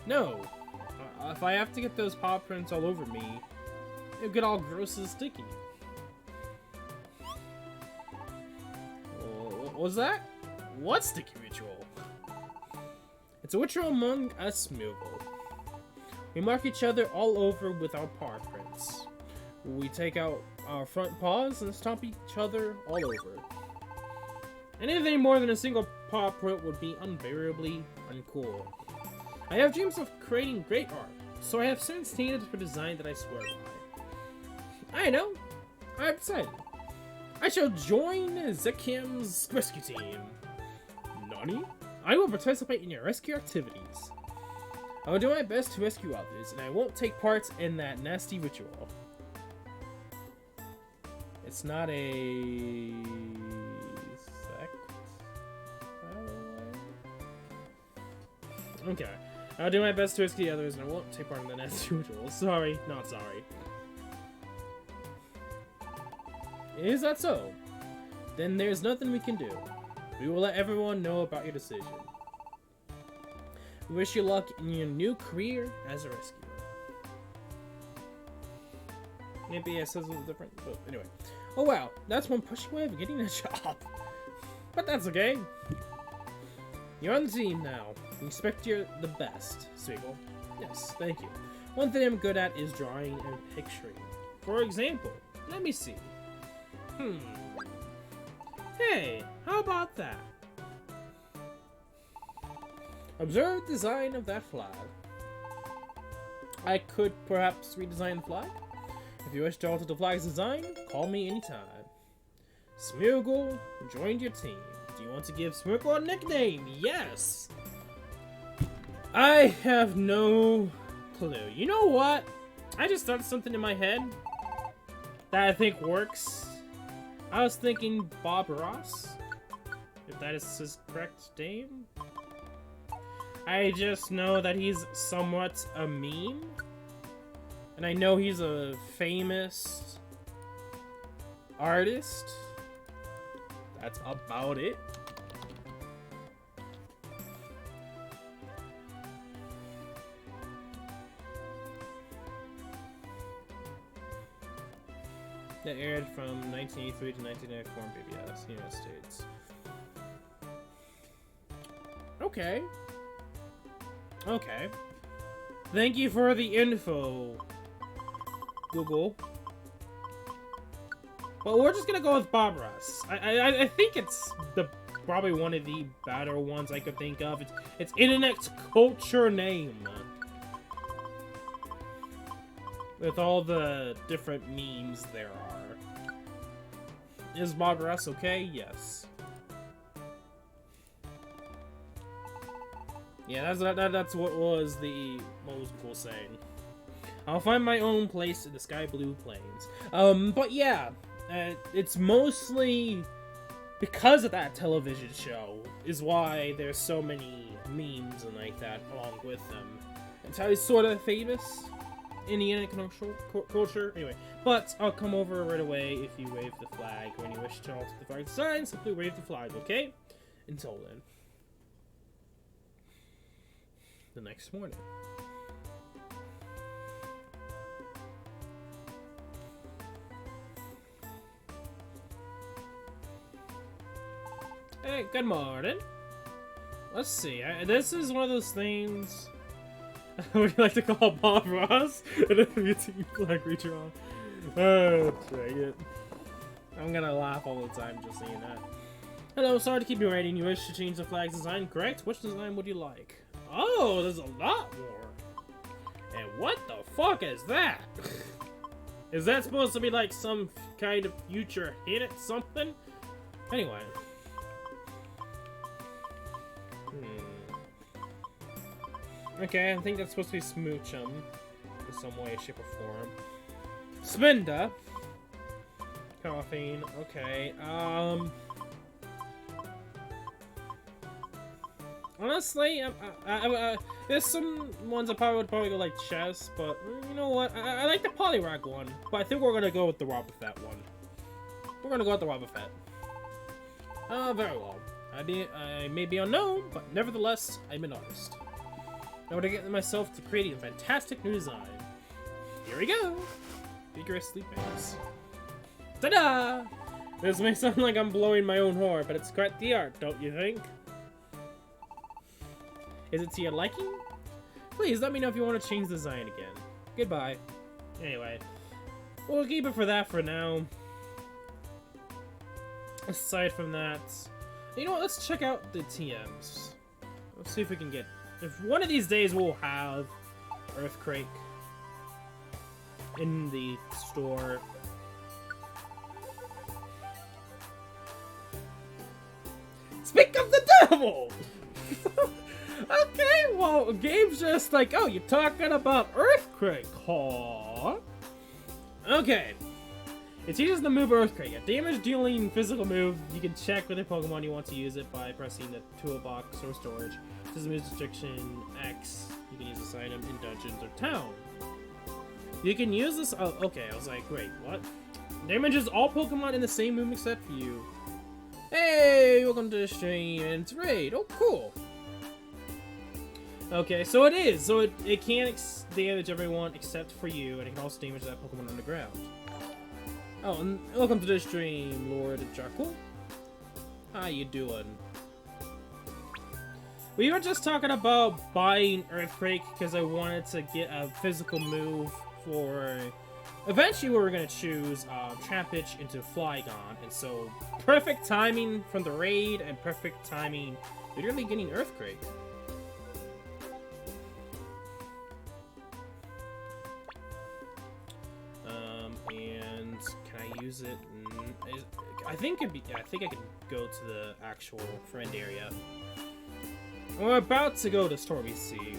No. If I have to get those paw prints all over me, it'll get all gross and sticky. What was that? What sticky ritual? It's a ritual among us Smeargle. We mark each other all over with our paw prints. We take out our front paws and stomp each other all over. Anything more than a single paw print would be unbearably uncool. I have dreams of creating great art, so I have certain standards for design that I swear by. I know. I'm excited. I shall join Zekim's rescue team. Nani? I will participate in your rescue activities. I will do my best to rescue others, and I won't take part in that nasty ritual. It's not a... sect? Okay. I'll do my best to rescue others, and I won't take part in the nasty ritual. Sorry, not sorry. Is that so? Then there's nothing we can do. We will let everyone know about your decision. We wish you luck in your new career as a rescuer. Maybe it says a little different, but anyway. Oh wow, that's one pushing way of getting a job. But that's okay. You're on the team now. We expect you're the best, Swiggle. Yes, thank you. One thing I'm good at is drawing and picturing. For example, let me see. Hey, how about that? Observe the design of that flag. I could perhaps redesign the flag. If you wish to alter the flag's design, call me anytime. Smeargle joined your team. Do you want to give Smeargle a nickname? Yes! I have no clue. You know what? I just started something in my head that I think works. I was thinking Bob Ross, if that is his correct name. I just know that he's somewhat a meme. And I know he's a famous artist. That's about it. That aired from 1983 to 1994 on PBS, United States. Okay. Okay. Thank you for the info, Google. Well, we're just gonna go with Bob Ross. I think it's probably one of the better ones I could think of. It's internet culture name. With all the different memes there are. Is Bob Ross okay? Yes. Yeah, that's what was cool saying. I'll find my own place in the sky blue plains. But yeah, it's mostly because of that television show is why there's so many memes and like that along with them. It's how he's sort of famous in the internet culture. Anyway, but I'll come over right away if you wave the flag. When you wish to alter the flag design, simply wave the flag, okay? Until then. The next morning. Hey, good morning. Let's see. This is one of those things. Would you like to call Bob Ross? And if you team flag redraw. Oh, dang it. I'm gonna laugh all the time just seeing that. Hello, sorry to keep you waiting. You wish to change the flag's design, correct? Which design would you like? Oh, there's a lot more. And what the fuck is that? Is that supposed to be like some kind of future hint at something? Anyway. Okay, I think that's supposed to be Smoochum in some way, shape, or form. Spinda. Caffeine. Okay. Honestly, there's some ones I would probably go like chess, but you know what? I like the Poliwag one, but I think we're gonna go with the Wobbuffet one. We're gonna go with the Wobbuffet. Very well. I may be unknown, but nevertheless, I'm an artist. I want to get myself to creating a fantastic new design. Here we go! Vigorous sleep bears. Ta-da! This may sound like I'm blowing my own horn, but it's quite the art, don't you think? Is it to your liking? Please let me know if you want to change the design again. Goodbye. Anyway, we'll keep it for that for now. Aside from that, you know what? Let's check out the TMs. Let's see if we can get... If one of these days we'll have Earthquake in the store. Speak of the devil! Okay, well, game's just like, oh, you're talking about Earthquake, huh? Okay. It teaches the move Earthquake, a damage-dealing physical move. You can check with a Pokemon you want to use it by pressing the toolbox or storage. This is move restriction X. You can use this item in dungeons or town. You can use this. Oh, okay. I was like, wait, what? Damages all Pokemon in the same move except for you. Hey, welcome to the stream, and it's Raid. Oh, cool. Okay, so it is. So it can damage everyone except for you, and it can also damage that Pokemon on the ground. Oh, and welcome to the stream, Lord Jackal. How you doing? We were just talking about buying Earthquake because I wanted to get a physical move for... Eventually we were going to choose Trampage into Flygon, and so perfect timing from the raid and perfect timing literally getting Earthquake. And can I use it? I think it'd be, I think I can go to the actual friend area. We're about to go to Stormy Sea.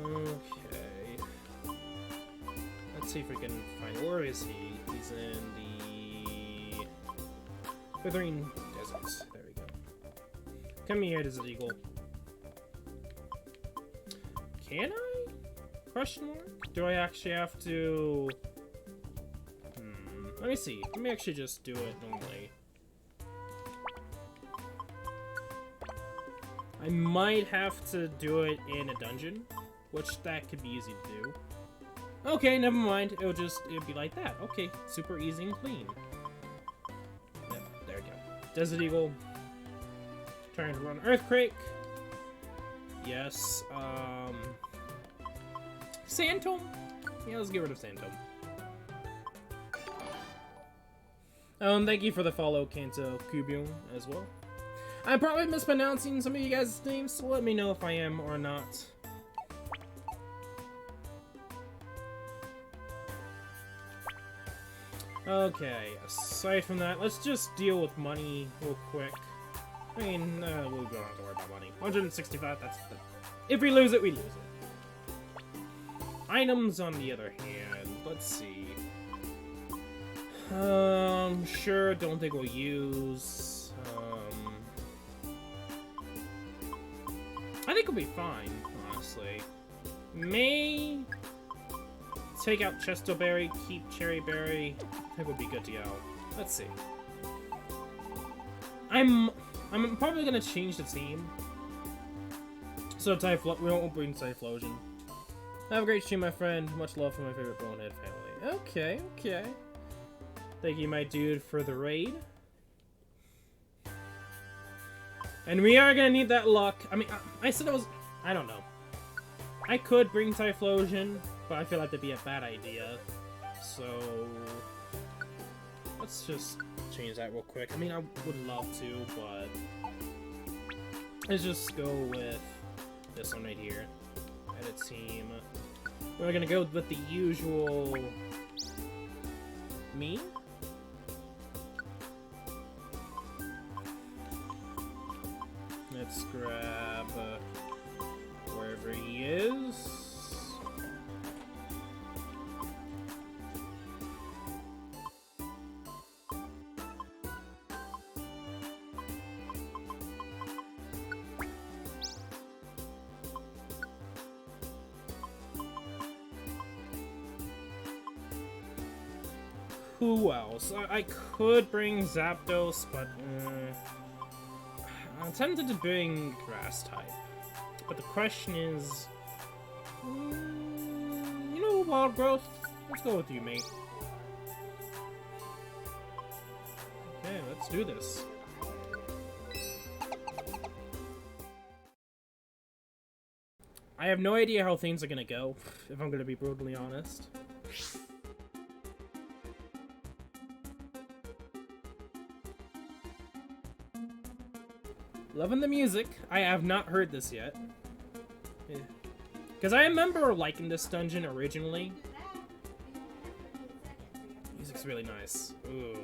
Okay. Let's see if we can find, where is he? He's in the Withering Deserts. There we go. Come here, Desert Eagle. Can I? Question mark? Do I actually have to... Let me see. Let me actually just do it normally. I might have to do it in a dungeon, which that could be easy to do. Okay, never mind. It'll be like that. Okay, super easy and clean. Yep, there we go. Desert Eagle. Trying to run Earthquake. Yes, Sandtome? Yeah, let's get rid of Sandtome. Thank you for the follow, Kanto Kubion, as well. I'm probably mispronouncing some of you guys' names, so let me know if I am or not. Okay, aside from that, let's just deal with money real quick. I mean, we don't have to worry about money. 165, that's the... If we lose it, we lose it. Items, on the other hand, let's see. Sure, don't think we'll use... I think we'll be fine, honestly. May take out Chesto Berry, keep Cherry Berry. I think we'll be good to go. Let's see. I'm probably gonna change the team. So we won't bring Typhlosion. Have a great stream, my friend. Much love from my favorite bonehead family. Okay, okay. Thank you, my dude, for the raid. And we are gonna need that luck. I mean, I said it was... I don't know. I could bring Typhlosion, but I feel like that'd be a bad idea. So... Let's just change that real quick. I mean, I would love to, but let's just go with this one right here. Edit team. We're gonna go with the usual me. Let's grab wherever he is. Who else? I could bring Zapdos, but I'm tempted to bring Grass type. But the question is, you know, Wild Growth? Let's go with you, mate. Okay, let's do this. I have no idea how things are gonna go, if I'm gonna be brutally honest. Loving the music. I have not heard this yet. Because I remember liking this dungeon originally. Music's really nice. Ooh.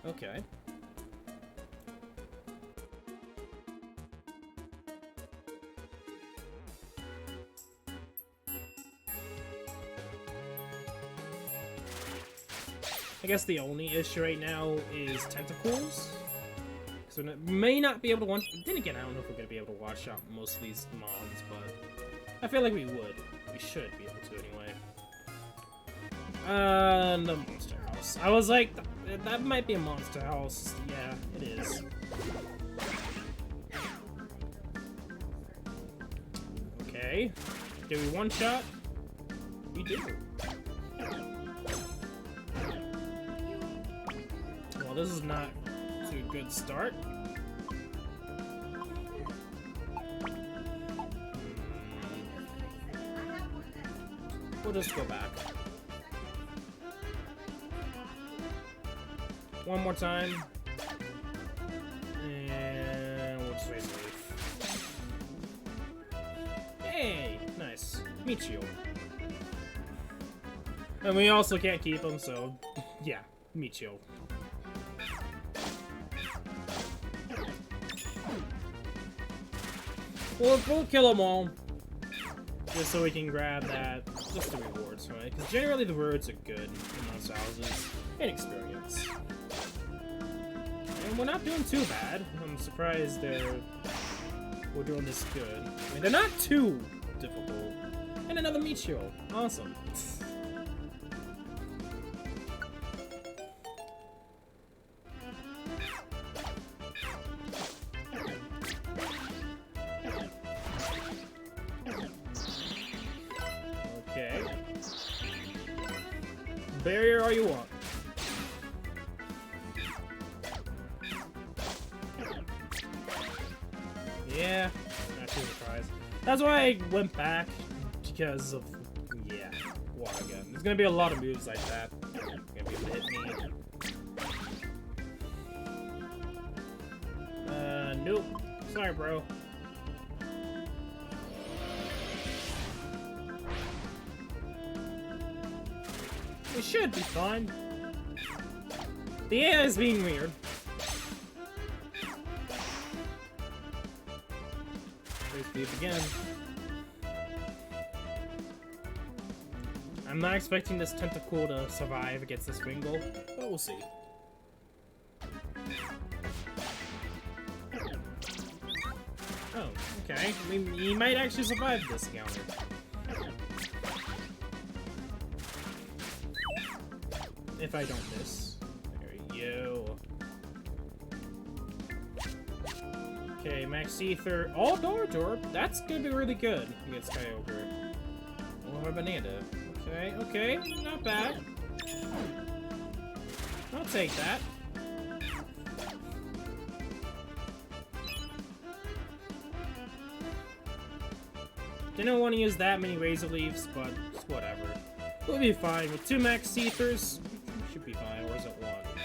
Okay. I guess the only issue right now is tentacles. So we may not be able to watch. Then again, I don't know if we're gonna be able to watch out most of these mons, but I feel like we would. We should be able to anyway. The monster house. I was like, that might be a monster house. Yeah, it is. Okay. Do we one shot? We do. Well, this is not too good start. We'll just go back. One more time. And we'll just raise relief. Hey! Nice. Michio. And we also can't keep him, so yeah, Michio. We'll kill them all. Just so we can grab that, just the rewards, right? Because generally the rewards are good in most houses, and experience. And we're not doing too bad. I'm surprised we're doing this good. I mean, they're not too difficult. And another Michio. Awesome. Okay. Barrier all you want. Yeah, not too surprised. That's why I went back, because of, yeah, water gun. There's gonna be a lot of moves like that. Gonna be able to hit me. Nope. Sorry, bro. We should be fine. The AI is being weird. There's beef again. I'm not expecting this tentacle to survive against this Wingull, but we'll see. Oh, okay. He might actually survive this encounter. If I don't miss. There we go. Okay, Max Ether. All Dorjorb. That's gonna be really good against Kyogre. Or Banana. Okay, okay. Not bad. I'll take that. Didn't want to use that many Razor Leaves, but whatever. We'll be fine with 2 Max Ethers. Should be fine, or is it 1?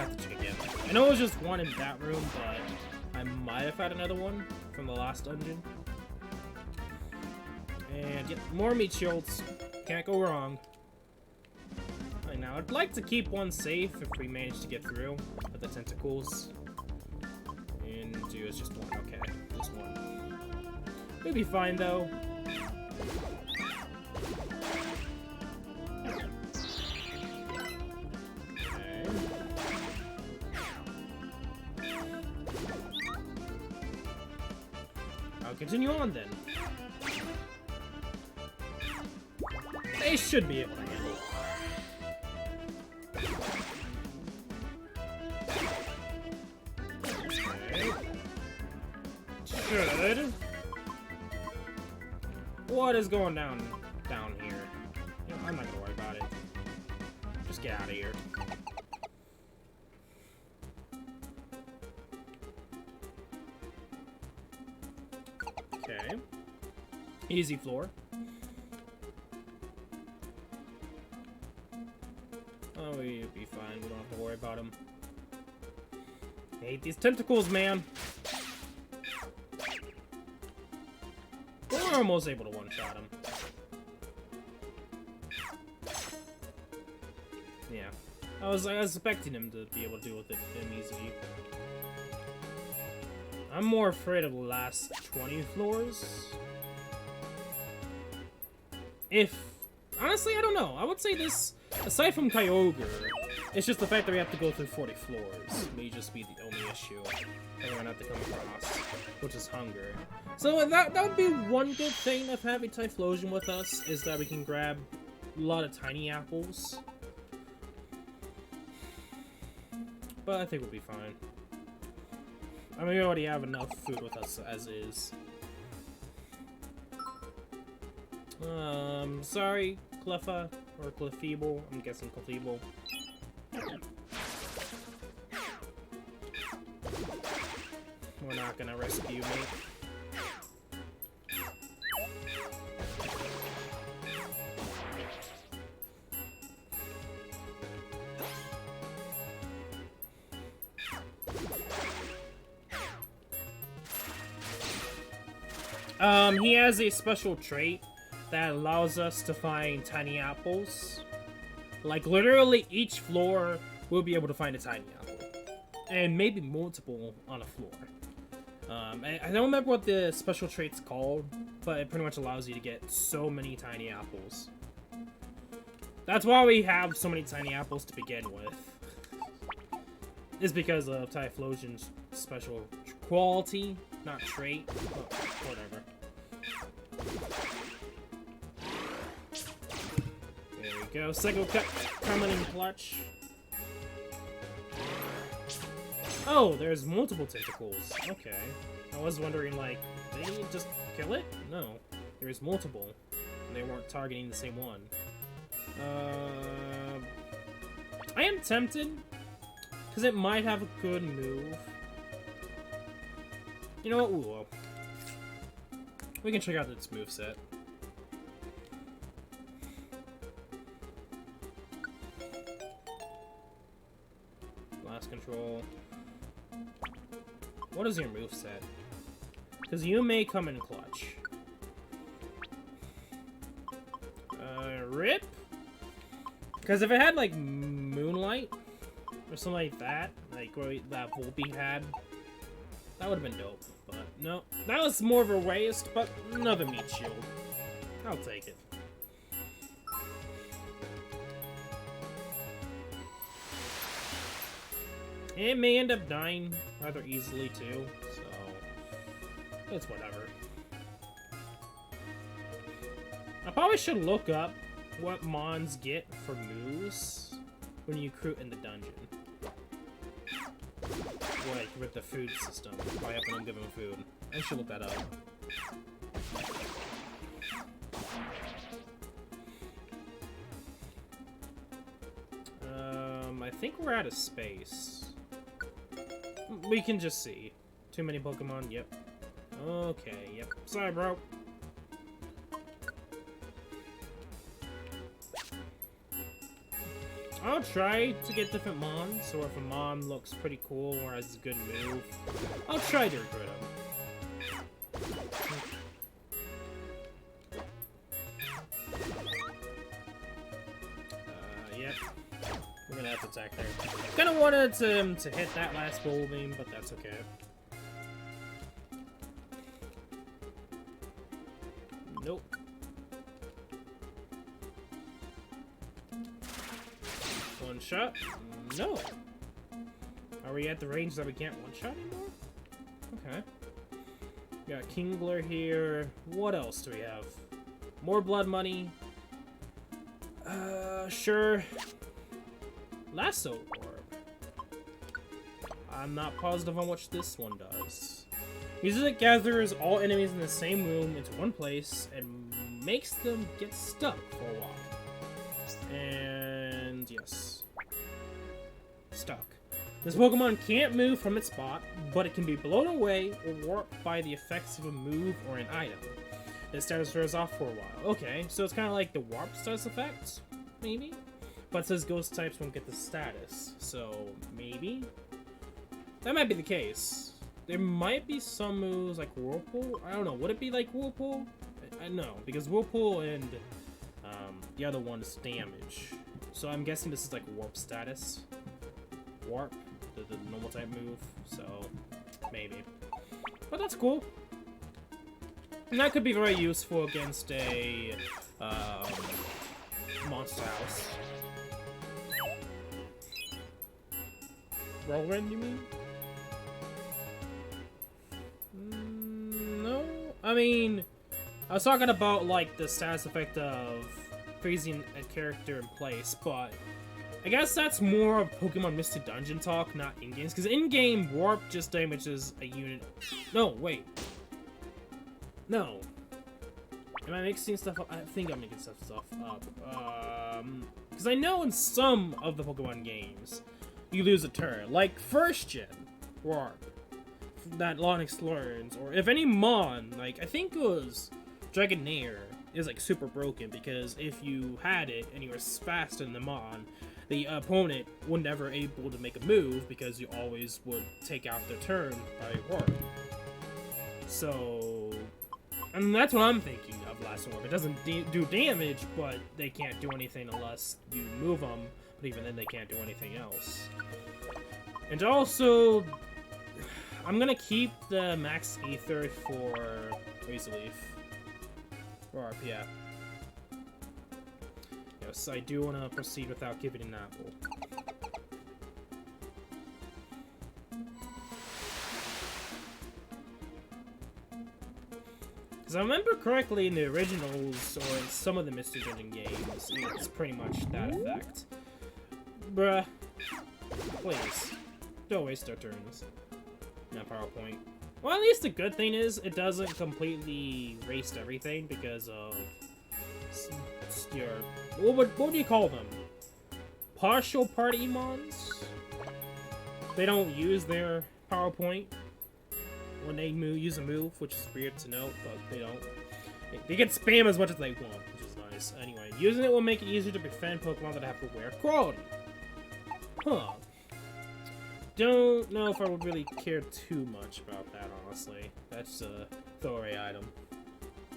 have to check again. I know it was just one in that room, but I might have had another one from the last dungeon. And yep, more meat shields. Can't go wrong. Right now, I'd like to keep one safe if we manage to get through with the tentacles. And do it's just one. Okay, just one. We'll be fine though. Okay. I'll continue on then. They should be able to handle it. Okay. Should. What is going down here? You know, I'm not gonna worry about it. Just get out of here. Okay. Easy floor. Oh, we'll be fine. We don't have to worry about him. I hate these tentacles, man. We're almost able to one-shot him. Yeah. I was expecting him to be able to deal with it easily. I'm more afraid of the last 20 floors. Honestly, I don't know. I would say this, aside from Kyogre, it's just the fact that we have to go through 40 floors may just be the only issue that we're gonna have to come across, which is hunger. So that would be one good thing of having Typhlosion with us, is that we can grab a lot of tiny apples. But I think we'll be fine. I mean, we already have enough food with us as is. Sorry, Cleffa, or Clefeeble. I'm guessing Clefeeble. We're not gonna rescue me. He has a special trait that allows us to find tiny apples. Like, literally each floor we'll be able to find a tiny apple. And maybe multiple on a floor. I don't remember what the special trait's called, but it pretty much allows you to get so many tiny apples. That's why we have so many tiny apples to begin with. Is because of Typhlosion's special quality, not trait, but whatever. There we go. Psycho Cut coming in clutch. Oh, there's multiple tentacles. Okay. I was wondering, like, did they just kill it? No. There's multiple. And they weren't targeting the same one. I am tempted, because it might have a good move. You know what? Ooh, well. We can check out its moveset. Last control. What is your moveset? Because you may come in clutch. Rip? Because if it had, like, Moonlight, or something like that that Volpe had, that would have been dope. But, no. That was more of a waste, but another meat shield. I'll take it. It may end up dying rather easily, too, so it's whatever. I probably should look up what Mons get for moves when you recruit in the dungeon. Like, with the food system, by helping them give them food. I should look that up. I think we're out of space. We can just see. Too many Pokemon, yep. Okay, yep. Sorry, bro. I'll try to get different mons, or if a mon looks pretty cool or has a good move, I'll try to recruit him. Yep. We're gonna have to attack there. Kinda wanted to hit that last bowl beam, but that's okay. Nope. One shot? No. Are we at the range that we can't one shot anymore? Okay. Got Kingler here. What else do we have? More blood money. Sure. Lasso orb. I'm not positive on what this one does. Uses it gathers all enemies in the same room into one place and makes them get stuck for a while. And yes. Stuck. This Pokemon can't move from its spot, but it can be blown away or warped by the effects of a move or an item. This status wears off for a while. Okay, so it's kind of like the warp status effect, maybe? But it says ghost types won't get the status, so maybe? That might be the case. There might be some moves like Whirlpool. I don't know. Would it be like Whirlpool? I know, because Whirlpool and the other one is damage. So I'm guessing this is like warp status. Warp, the normal type move. So maybe. But that's cool. And that could be very useful against a monster house. Whirlwind, you mean? No. I mean, I was talking about like the status effect of freezing a character in place, but I guess that's more of Pokemon Mystic Dungeon talk, not in-games. Because in-game, Warp just damages a unit. No, wait. No. Am I mixing stuff up? I think I'm making stuff up. Because I know in some of the Pokemon games, you lose a turn. Like first gen Warp that Lonix learns, or if any Mon, like I think it was Dragonair, is like super broken because if you had it and you were fast in the Mon, the opponent was never able to make a move because you always would take out their turn by Warp. So, and that's what I'm thinking of Last Warp. It doesn't do damage, but they can't do anything unless you move them. But even then, they can't do anything else. And also, I'm gonna keep the Max Ether for Razor Leaf. Or yeah. Yes, I do want to proceed without giving an apple. Because I remember correctly in the originals, or in some of the Mystic Dungeon games, it's pretty much that effect. Bruh. Please. Don't waste our turns. Not PowerPoint. Well, at least the good thing is, it doesn't completely waste everything because of your... What do you call them? Partial party mons? They don't use their PowerPoint when they use a move, which is weird to note, but they don't. They can spam as much as they want, which is nice. Anyway, using it will make it easier to befriend Pokemon that have rare quality. Huh. Don't know if I would really care too much about that, honestly. That's a throwaway item.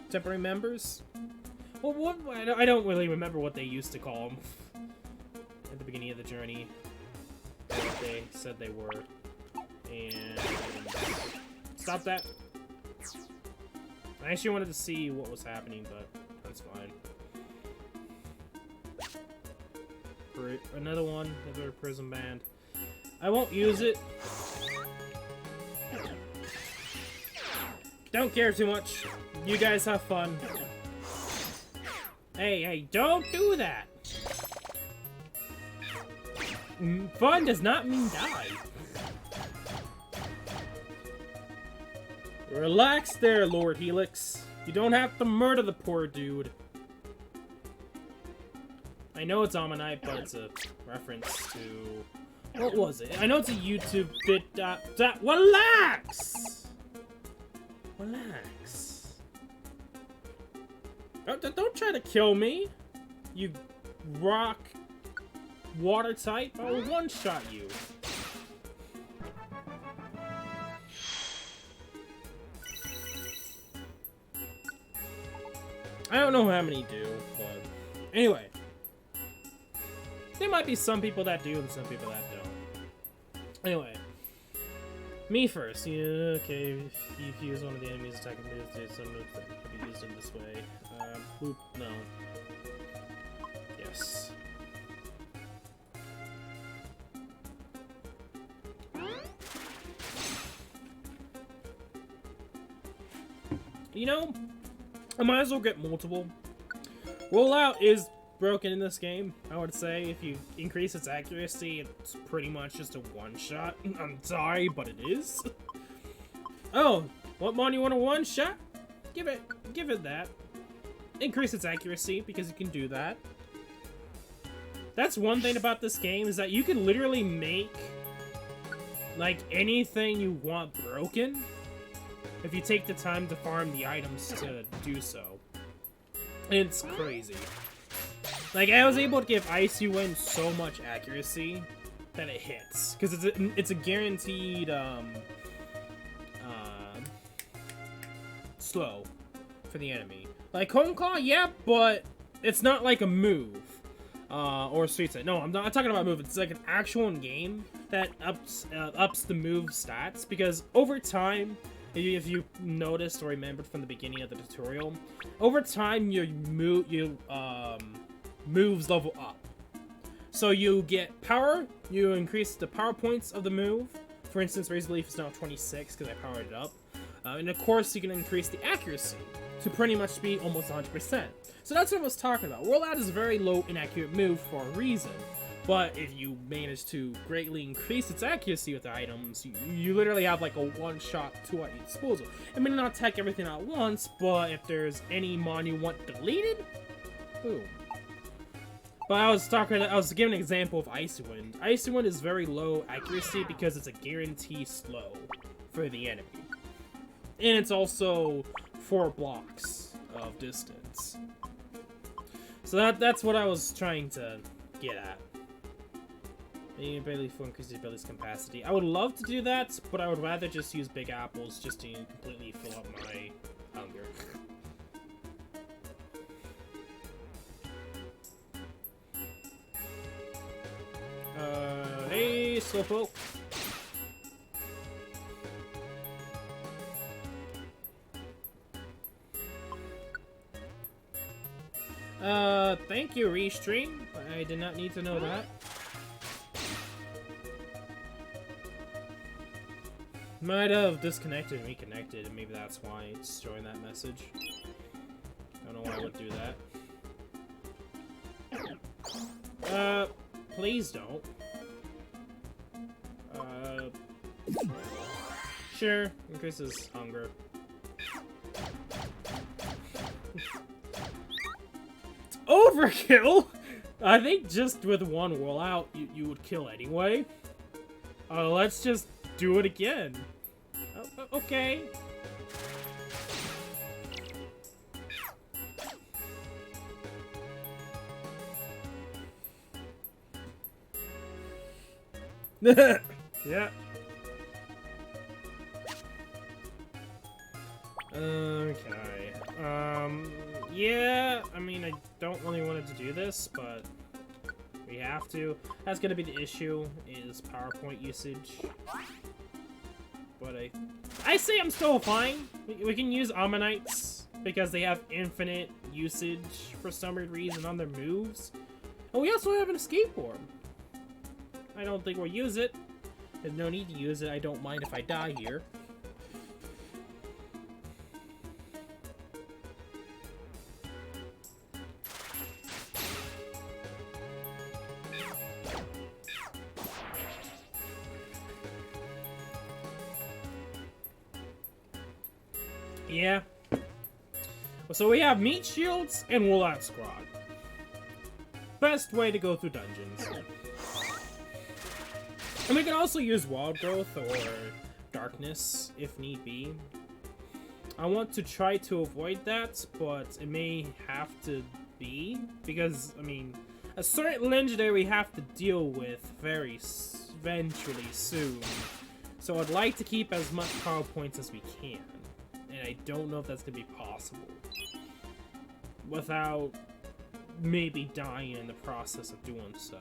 Temporary members? Well, what? I don't really remember what they used to call them at the beginning of the journey. What they said they were. And... Stop that. I actually wanted to see what was happening, but that's fine. Another one, another Prism Band. I won't use it. Don't care too much. You guys have fun. Hey, don't do that! Fun does not mean die. Relax there, Lord Helix. You don't have to murder the poor dude. I know it's Ammonite, but it's a reference to... What was it? I know it's a YouTube bit... Relax! Relax. Don't try to kill me, you rock water type, I'll one-shot you. I don't know how many do, but anyway. There might be some people that do and some people that don't. Anyway. Me first. Yeah, okay. If you use one of the enemy's attacking moves, there's some moves that can be used in this way. Boop, no. Yes. You know, I might as well get multiple. Rollout is broken in this game, I would say. If you increase its accuracy, it's pretty much just a one-shot. I'm sorry, but it is. Oh, what mon you want a one-shot? Give it that. Increase its accuracy, because you can do that. That's one thing about this game, is that you can literally make, like, anything you want broken if you take the time to farm the items to do so. It's crazy. Like, I was able to give Icy Wind so much accuracy that it hits. Because it's a guaranteed, slow for the enemy. Like, Home Claw, yeah, but it's not like a move. Or Sweet Set. No, I'm not talking about move. It's like an actual game that ups the move stats. Because over time, if you noticed or remembered from the beginning of the tutorial, over time, your moves level up. So you get power, you increase the power points of the move. For instance, Razor Leaf is now 26 because I powered it up. And of course, you can increase the accuracy to pretty much be almost 100%. So that's what I was talking about. Rollout is a very low inaccurate move for a reason. But if you manage to greatly increase its accuracy with the items, you literally have like a one-shot tool at your disposal. It may not attack everything at once, but if there's any mon you want deleted, boom. But I was giving an example of Icy Wind. Icy Wind is very low accuracy because it's a guarantee slow for the enemy. And And it's also 4 blocks of distance. So that's what I was trying to get at. You barely full increase the ability's capacity. I would love to do that, but I would rather just use big apples just to completely fill up my hunger. Hey, Slowpoke. Thank you, Restream. I did not need to know that. Might have disconnected and reconnected, and maybe that's why it's showing that message. I don't know why I would do that. Please don't. Sure, increases hunger. Overkill? I think just with one rollout, you would kill anyway. Let's just do it again. Okay. Yeah. Okay. Yeah, I mean, I don't really want to do this, but we have to. That's gonna be the issue, is PowerPoint usage. But I say I'm still fine. We can use Ammonites, because they have infinite usage for some weird reason on their moves. And we also have an escape orb. I don't think we'll use it. There's no need to use it. I don't mind if I die here. Yeah. So we have Meat Shields and Rollout Squad. Best way to go through dungeons. And we can also use Wild Growth or Darkness if need be. I want to try to avoid that, but it may have to be, because, I mean, a certain legendary we have to deal with eventually soon. So I'd like to keep as much power points as we can. And I don't know if that's going to be possible. Without maybe dying in the process of doing so.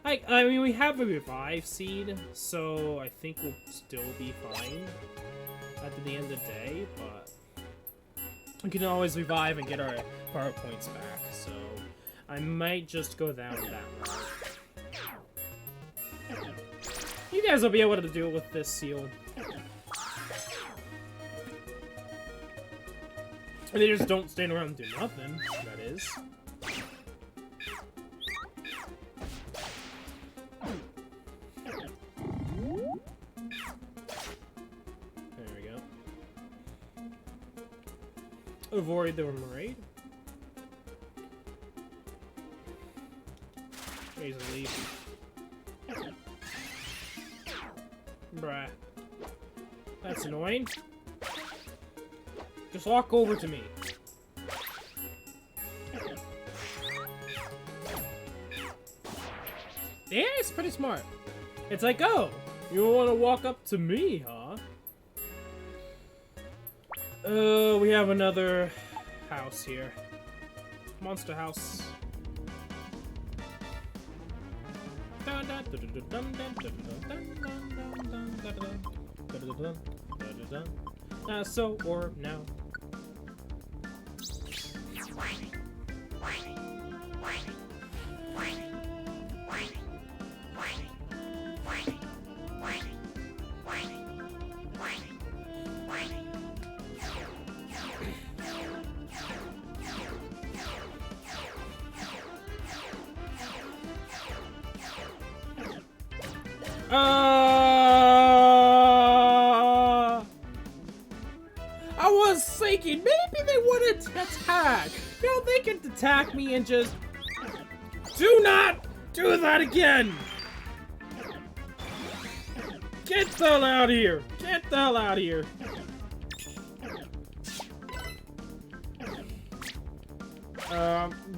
I mean, we have a revive seed, so I think we'll still be fine at the end of the day, but we can always revive and get our power points back, so I might just go down that route. You guys will be able to deal with this seal. And they just don't stand around and do nothing, that is. There we go. Avoid the raid. Raise a leaf. Bruh. That's annoying. Just walk over to me. Yeah, it's pretty smart. It's like, oh, you want to walk up to me, huh? We have another house here. Monster house. So, or now. I was thinking maybe they wouldn't attack. You know, they could attack me and just do not do that again. Get the hell out of here. Get the hell out of here.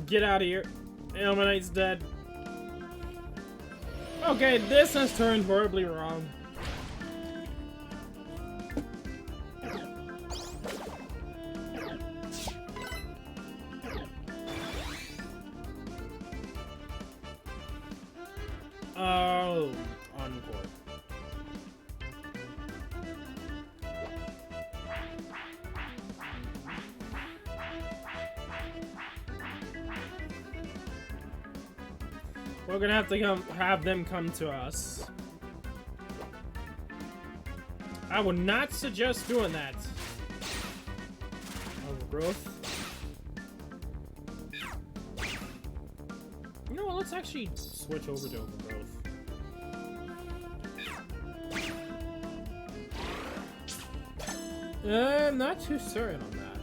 Get out of here. Elmanite's dead. Okay, this has turned horribly wrong. Oh, encore. We're gonna have to have them come to us. I would not suggest doing that. Overgrowth. You know what? Let's actually switch over to overgrowth. I'm not too certain on that.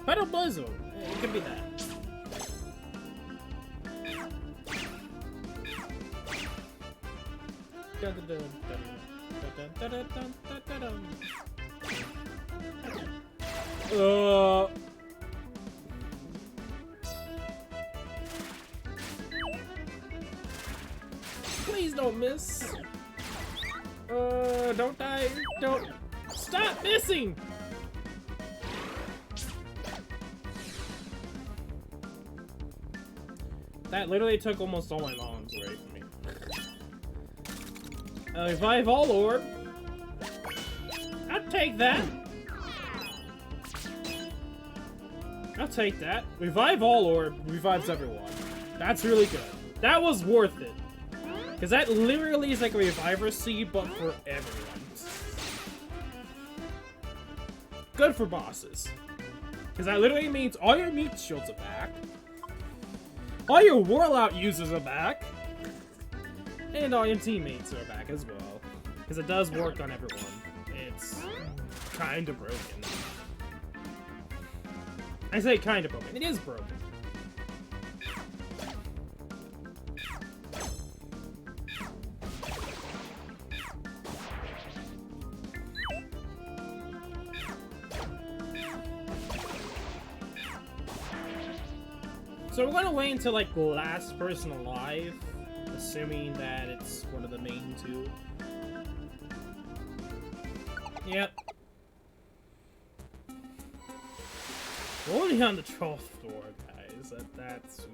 But a blizzard. It could be that. Please don't miss. Don't die. Don't. Stop missing! That literally took almost all my bombs away from me. Revive all orb. I'll take that. I'll take that. Revive all orb revives everyone. That's really good. That was worth it. Because that literally is like a reviver seed, but for everyone. Good for bosses. Because that literally means all your meat shields are back. All your warlock users are back. And all your teammates are back as well. Because it does work on everyone. It's kind of broken. I say kind of broken. It is broken. So we're gonna wait until, like, last person alive, assuming that it's one of the main two. Yep. We're only on the 12th floor, guys. That's oof.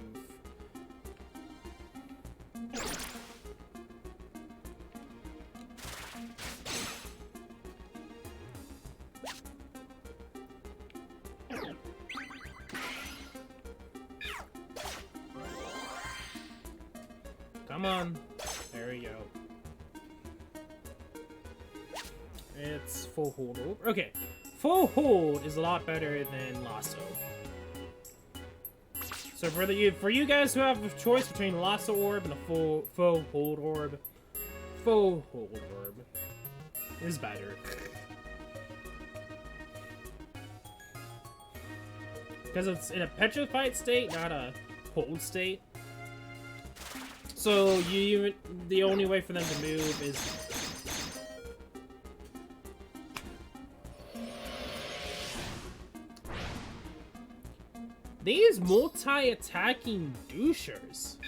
Come on. There we go. It's full hold over. Okay. Full hold is a lot better than lasso. So for you guys who have a choice between lasso orb and a full hold orb, full hold orb is better. Because it's in a petrified state, not a hold state. So the only way for them to move is these multi-attacking douchers.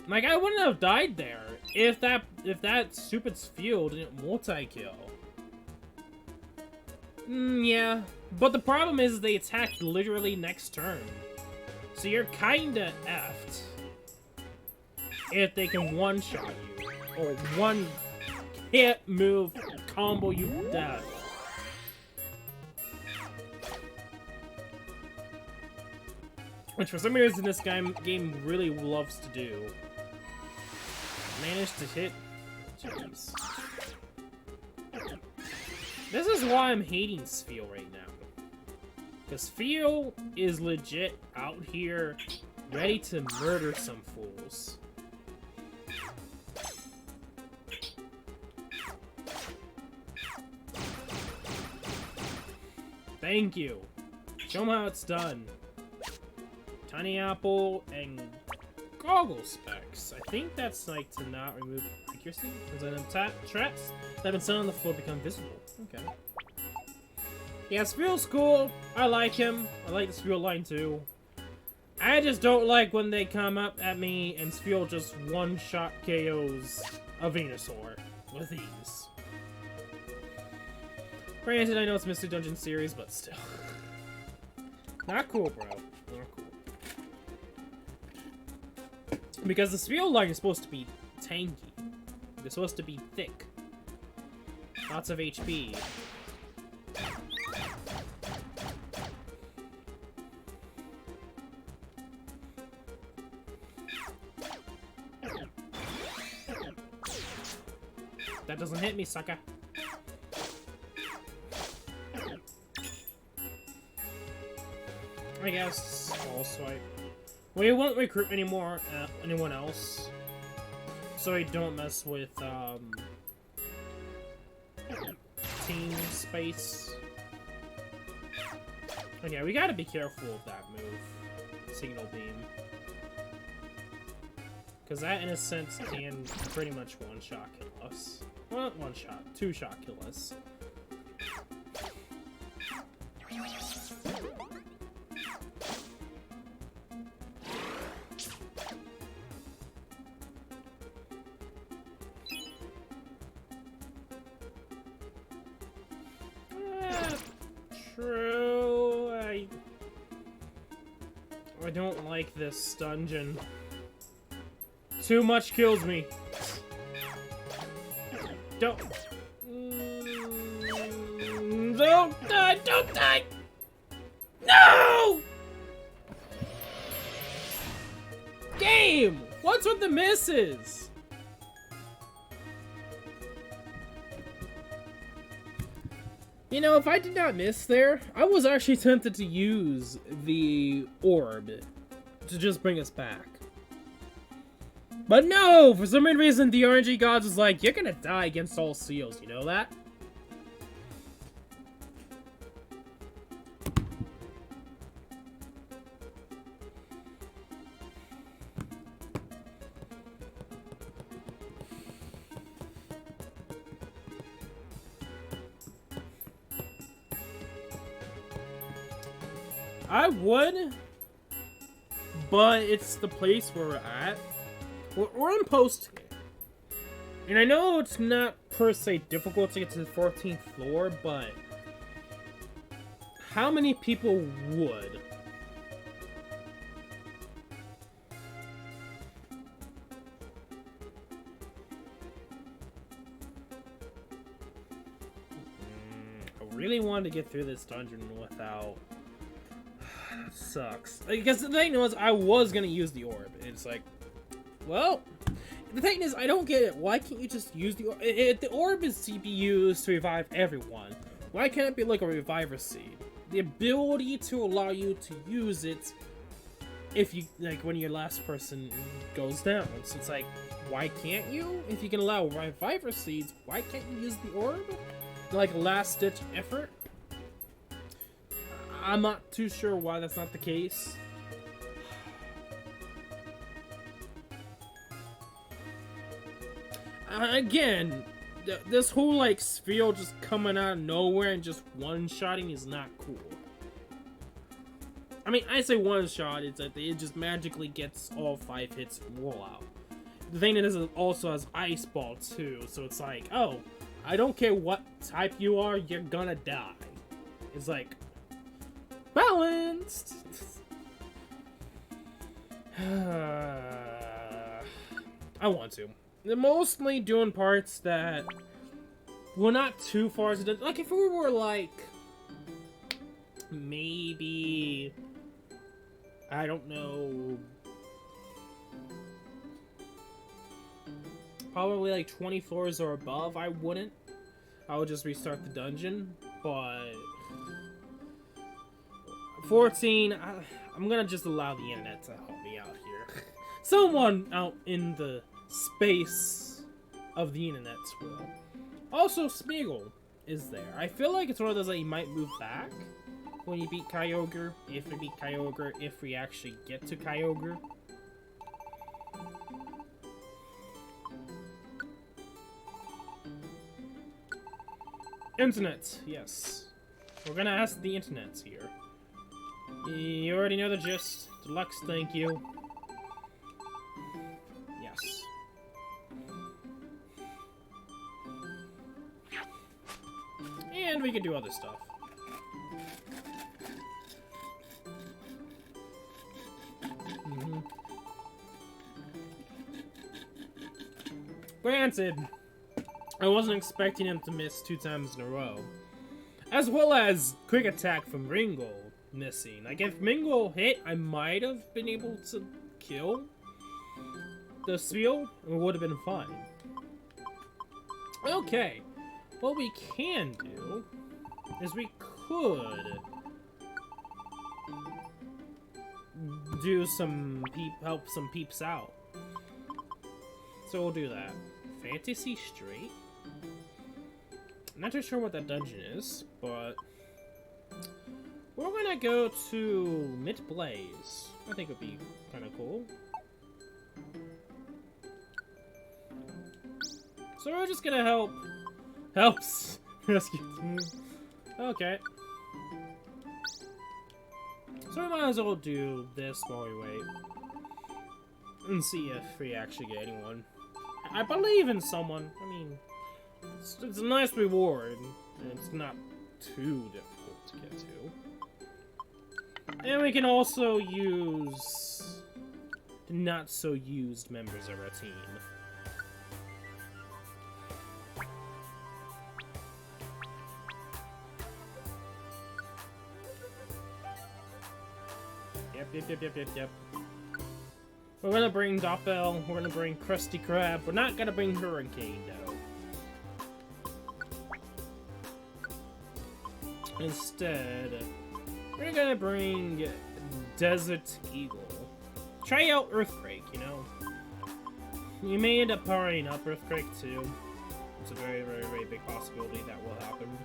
Like, I wouldn't have died there if that stupid field didn't multi-kill. Yeah, but the problem is they attacked literally next turn. So you're kinda effed if they can one-shot you, or one hit move combo you to death. Which for some reason this game really loves to do. Managed to hit. Jeez. This is why I'm hating Sfeel right now. Because Sfeel is legit out here ready to murder some fools. Thank you. Show them how it's done. Tiny Apple and Goggle Specs. I think that's like to not remove accuracy. Because then traps that have been set on the floor become visible. Okay. Yeah, Sfeel's cool. I like him. I like the Sfeel line too. I just don't like when they come up at me and Sfeel just one-shot KOs a Venusaur with ease. Granted, I know it's Mystery Dungeon series, but still. Not cool, bro. Not cool. Because the Sfeel line is supposed to be tanky. It's supposed to be thick. Lots of HP. That doesn't hit me, sucker. I guess I'll swipe. We won't recruit anymore anyone else, so we don't mess with team space. And yeah, we gotta be careful of that move, Signal Beam, because that in a sense can pretty much one-shot kill us. Well, not one-shot, two-shot kill us. True. I don't like this dungeon. Too much kills me. Don't die! Don't die! No! Game! What's with the misses? You know, if I did not miss there, I was actually tempted to use the orb to just bring us back. But no! For some reason, the RNG gods was like, you're gonna die against all seals, you know that? I would, but it's the place where we're at. We're in Postgame. And I know it's not per se difficult to get to the 14th floor, but how many people would? I really wanted to get through this dungeon without... That sucks. Because the thing was, I was going to use the orb. It's like, well... The thing is, I don't get it. Why can't you just use the orb? The orb is to be used to revive everyone. Why can't it be like a reviver seed? The ability to allow you to use it if you, like, when your last person goes down. So it's like, why can't you? If you can allow reviver seeds, why can't you use the orb? Like, last-ditch effort? I'm not too sure why that's not the case. Again, this whole, like, sphere just coming out of nowhere and just one-shotting is not cool. I mean, I say one-shot, it's that it just magically gets all 5 hits and roll out. The thing is, it also has Ice Ball, too, so it's like, oh, I don't care what type you are, you're gonna die. It's like, balanced! I want to. They're mostly doing parts that well, not too far as it. Like if we were like maybe I don't know, probably like 20 floors or above, I wouldn't. I would just restart the dungeon, but 14, I'm gonna just allow the internet to help me out here. Someone out in the space of the internet will. Also, Smeagol is there. I feel like it's one of those that you might move back when you beat Kyogre, if we beat Kyogre, if we actually get to Kyogre. Internet, yes. We're gonna ask the internets here. You already know the gist. Deluxe, thank you. Yes. And we can do other stuff. Granted, I wasn't expecting him to miss 2 times in a row. As well as quick attack from Ringo missing. Like, if Mingle hit, I might have been able to kill the Spiel, and it would have been fine. Okay, what we can do is we could do some help some peeps out. So we'll do that. Fantasy Street? I'm not too sure what that dungeon is, but we're gonna go to Mid Blaze. I think it would be kind of cool. So we're just gonna helps rescue. Okay. So we might as well do this while we wait and see if we actually get anyone. I believe in someone. I mean, it's a nice reward, and it's not too difficult to get to. And we can also use the not-so-used members of our team. Yep. We're gonna bring Doppel, we're gonna bring Krusty Krab, we're not gonna bring Hurricane, though. Instead, we're gonna bring Desert Eagle. Try out Earthquake, you know? You may end up powering up Earthquake, too. It's a very, very, very big possibility that will happen.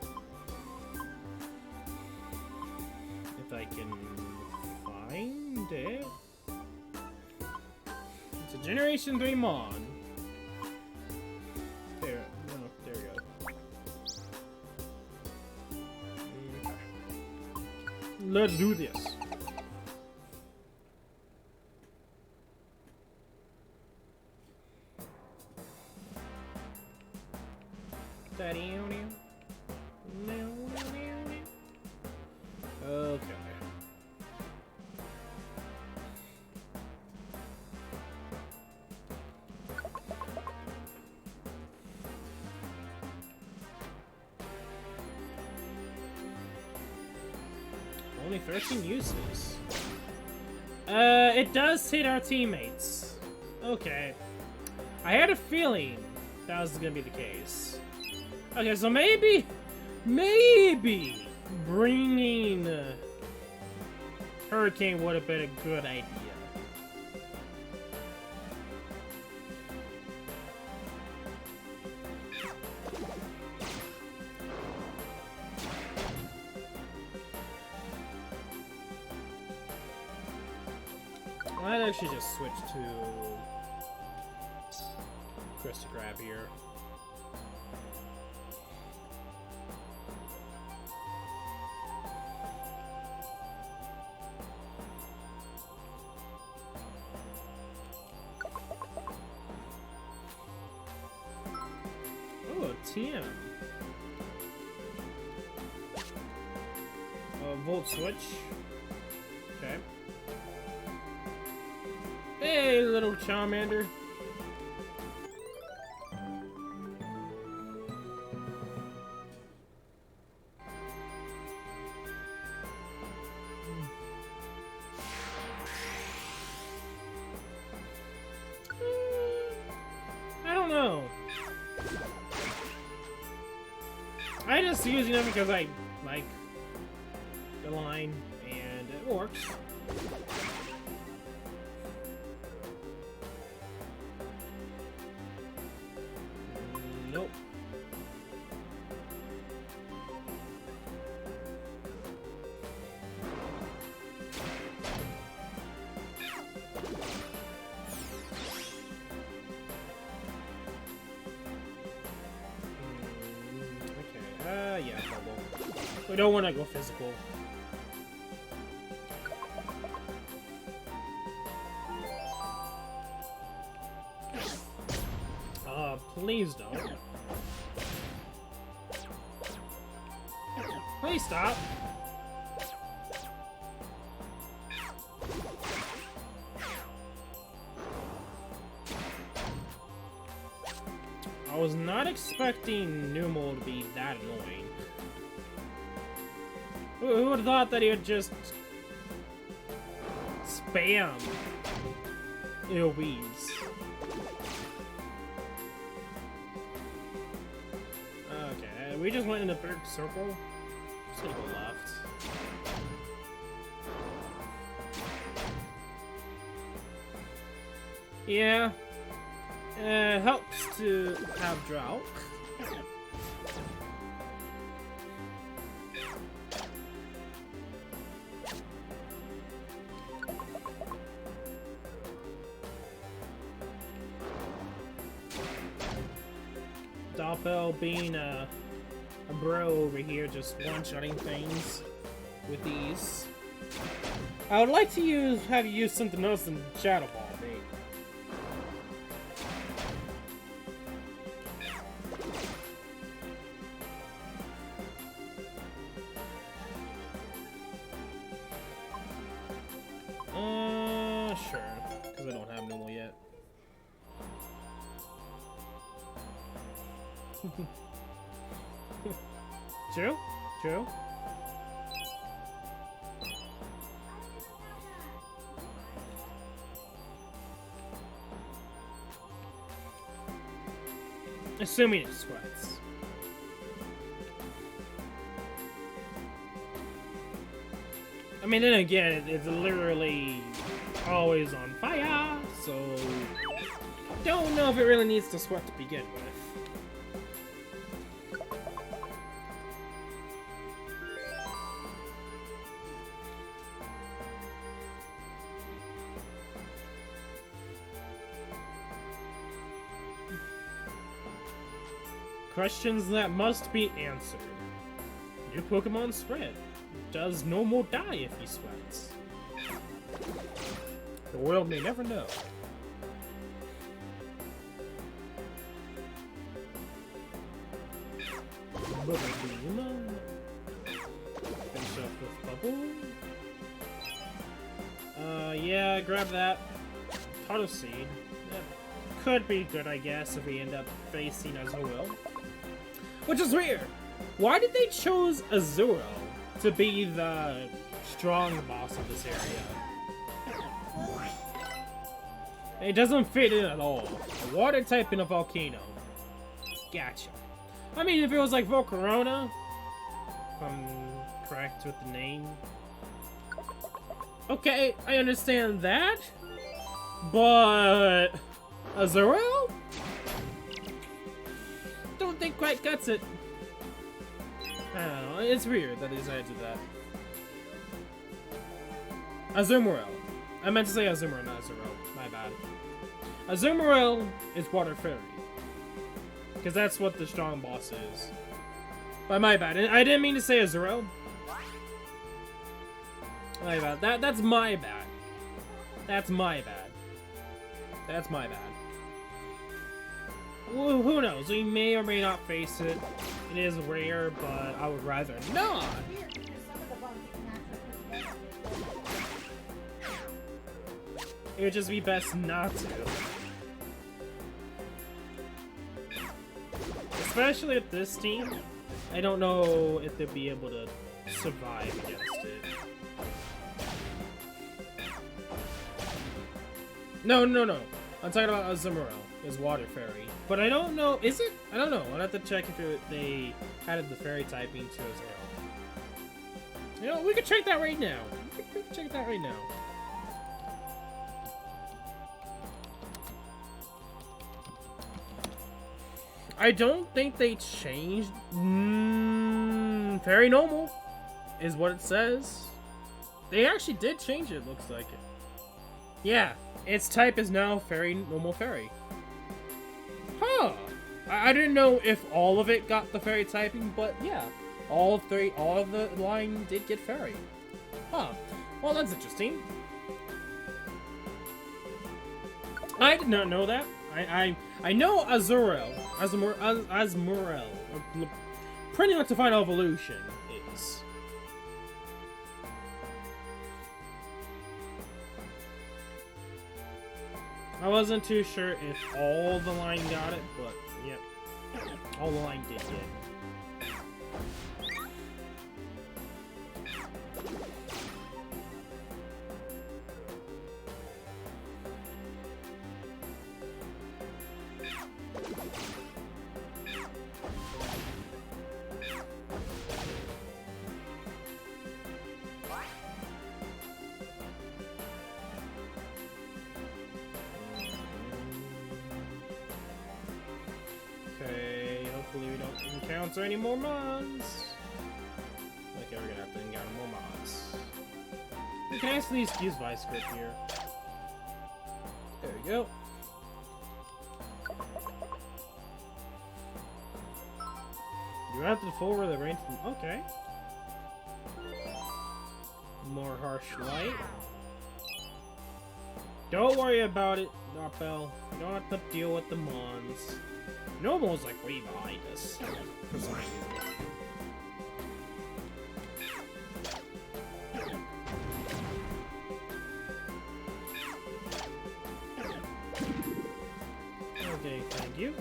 If I can find it. It's a Generation 3 Mon. There we go. Okay. Let's do this. Okay. Only 13 uses. It does hit our teammates. Okay. I had a feeling that was gonna be the case. Okay, so maybe bringing Hurricane would have been a good idea. I'd actually just switch to Chris to grab here. Oh, TM. Volt switch. Okay. Hey, little Charmander. I don't know. I just using them because I like the line and it works. Nope. Okay, yeah, bubble. We don't want to go physical. Please don't. Please stop. I was not expecting Numel to be that annoying. Who would have thought that he would just spam AoEs? Okay, we just went in a big circle. Just gonna go left. Yeah. Helps to have drought. Dolphin being a bro over here, just one-shotting things with these. I would like to have you use something else than Shadow Ball, mate. Sure, because I don't have normal yet. True? True? Assuming it sweats. I mean, then again, it's literally always on fire, so don't know if it really needs to sweat to begin with. Questions that must be answered. New Pokemon spread. Does no more die if he sweats? The world may never know. Bubble Beam. Finish up with Bubble. Yeah, grab that. Auto Seed. That could be good, I guess, if we end up facing Azur. Which is weird. Why did they choose Azur to be the strong boss of this area? It doesn't fit in at all. A water type in a volcano. Gotcha. I mean, if it was like Volcarona, if I'm correct with the name. Okay, I understand that. But Azur? Don't think quite gets it. I don't know, it's weird that they decided to do that. Azur. I meant to say Azur, not Azur. My bad. Azur is Water Fairy. Because that's what the strong boss is. But my bad. I didn't mean to say Azur. My bad. That's my bad. That's my bad. That's my bad. Well, who knows? We may or may not face it. It is rare, but I would rather not. It would just be best not to. Especially with this team, I don't know if they'll be able to survive against it. No. I'm talking about Azur, is Water Fairy. But I don't know, is it? I don't know. I'll have to check if they added the fairy typing to Azur. You know, we could check that right now. We can check that right now. I don't think they changed. Fairy normal is what it says. They actually did change it, looks like it. Yeah, its type is now Fairy Normal Fairy. Huh. I didn't know if all of it got the fairy typing, but yeah, all of the line did get fairy. Huh. Well, that's interesting. I did not know that. I know Azur, pretty much the final evolution is. I wasn't too sure if all the line got it, but yep, all the line did get it. Any more mods? Okay, we're gonna have to encounter more mods. We can actually use Vice Grip here. There we go. You have to forward the range from. Okay. More harsh light. Don't worry about it, Narpel. You don't have to deal with the mons. Normal's like way behind us. For some reason. Okay, thank you.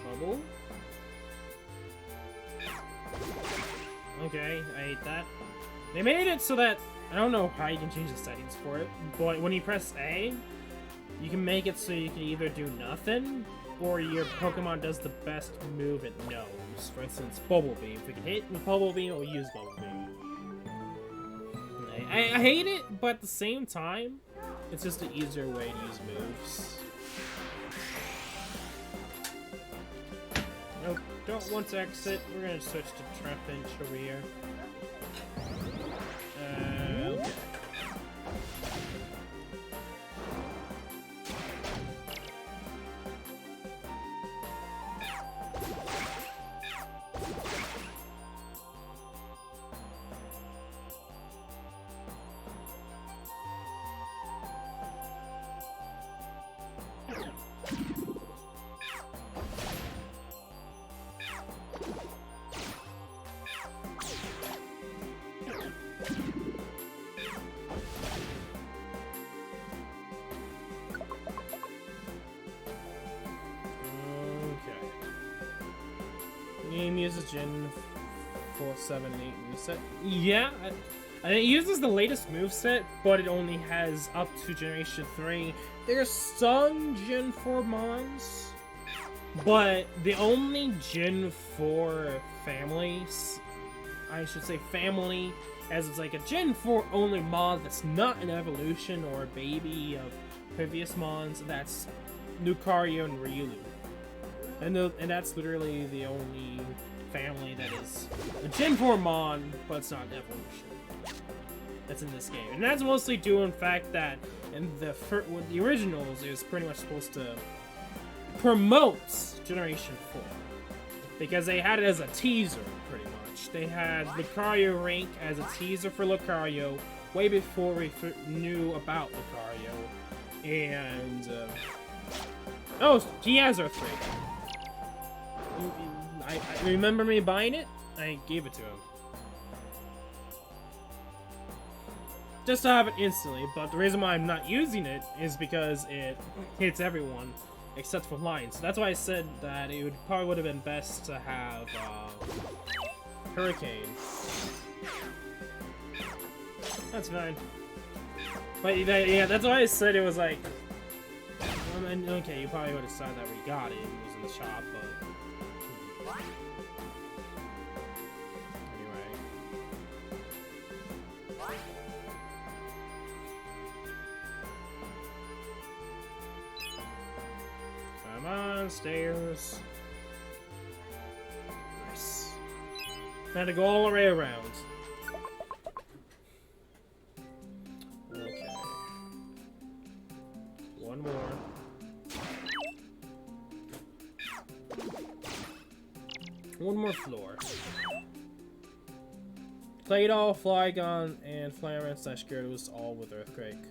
Bubble. Okay, I ate that. They made it so that, I don't know how you can change the settings for it, but when you press A, you can make it so you can either do nothing, or your Pokemon does the best move it knows. For instance, Bubble Beam. If we can hit with Bubble Beam, it will use Bubble Beam. I hate it, but at the same time, it's just an easier way to use moves. Nope, don't want to exit. We're gonna switch to Trapinch over here. Okay. game uses Gen 4, 7, and 8 moveset. Yeah, and it uses the latest moveset, but it only has up to Generation 3. There's some Gen 4 mons, but the only Gen 4 families, I should say family, as it's like a Gen 4 only mod that's not an evolution or a baby of previous mons, that's Lucario and Ryulu. And that's literally the only family that is a Gen 4 mon, but it's not an evolution. That's in this game. And that's mostly due in fact that in the originals is pretty much supposed to promote Generation 4. Because they had it as a teaser, pretty much. They had Lucario rank as a teaser for Lucario way before we knew about Lucario. And, oh, he has Earth Break. I remember me buying it? I gave it to him. Just to have it instantly, but the reason why I'm not using it is because it hits everyone except for Lion. So that's why I said that it probably would have been best to have Hurricane. That's fine. But yeah, that's why I said it was like... okay, you probably would have said that we got it. It was in the shop, but... Come on, stairs. Nice. Had to go all the way around. Okay. One more. One more floor. Playthough, Flygon, and Flareon / Gyarados all with Earthquake.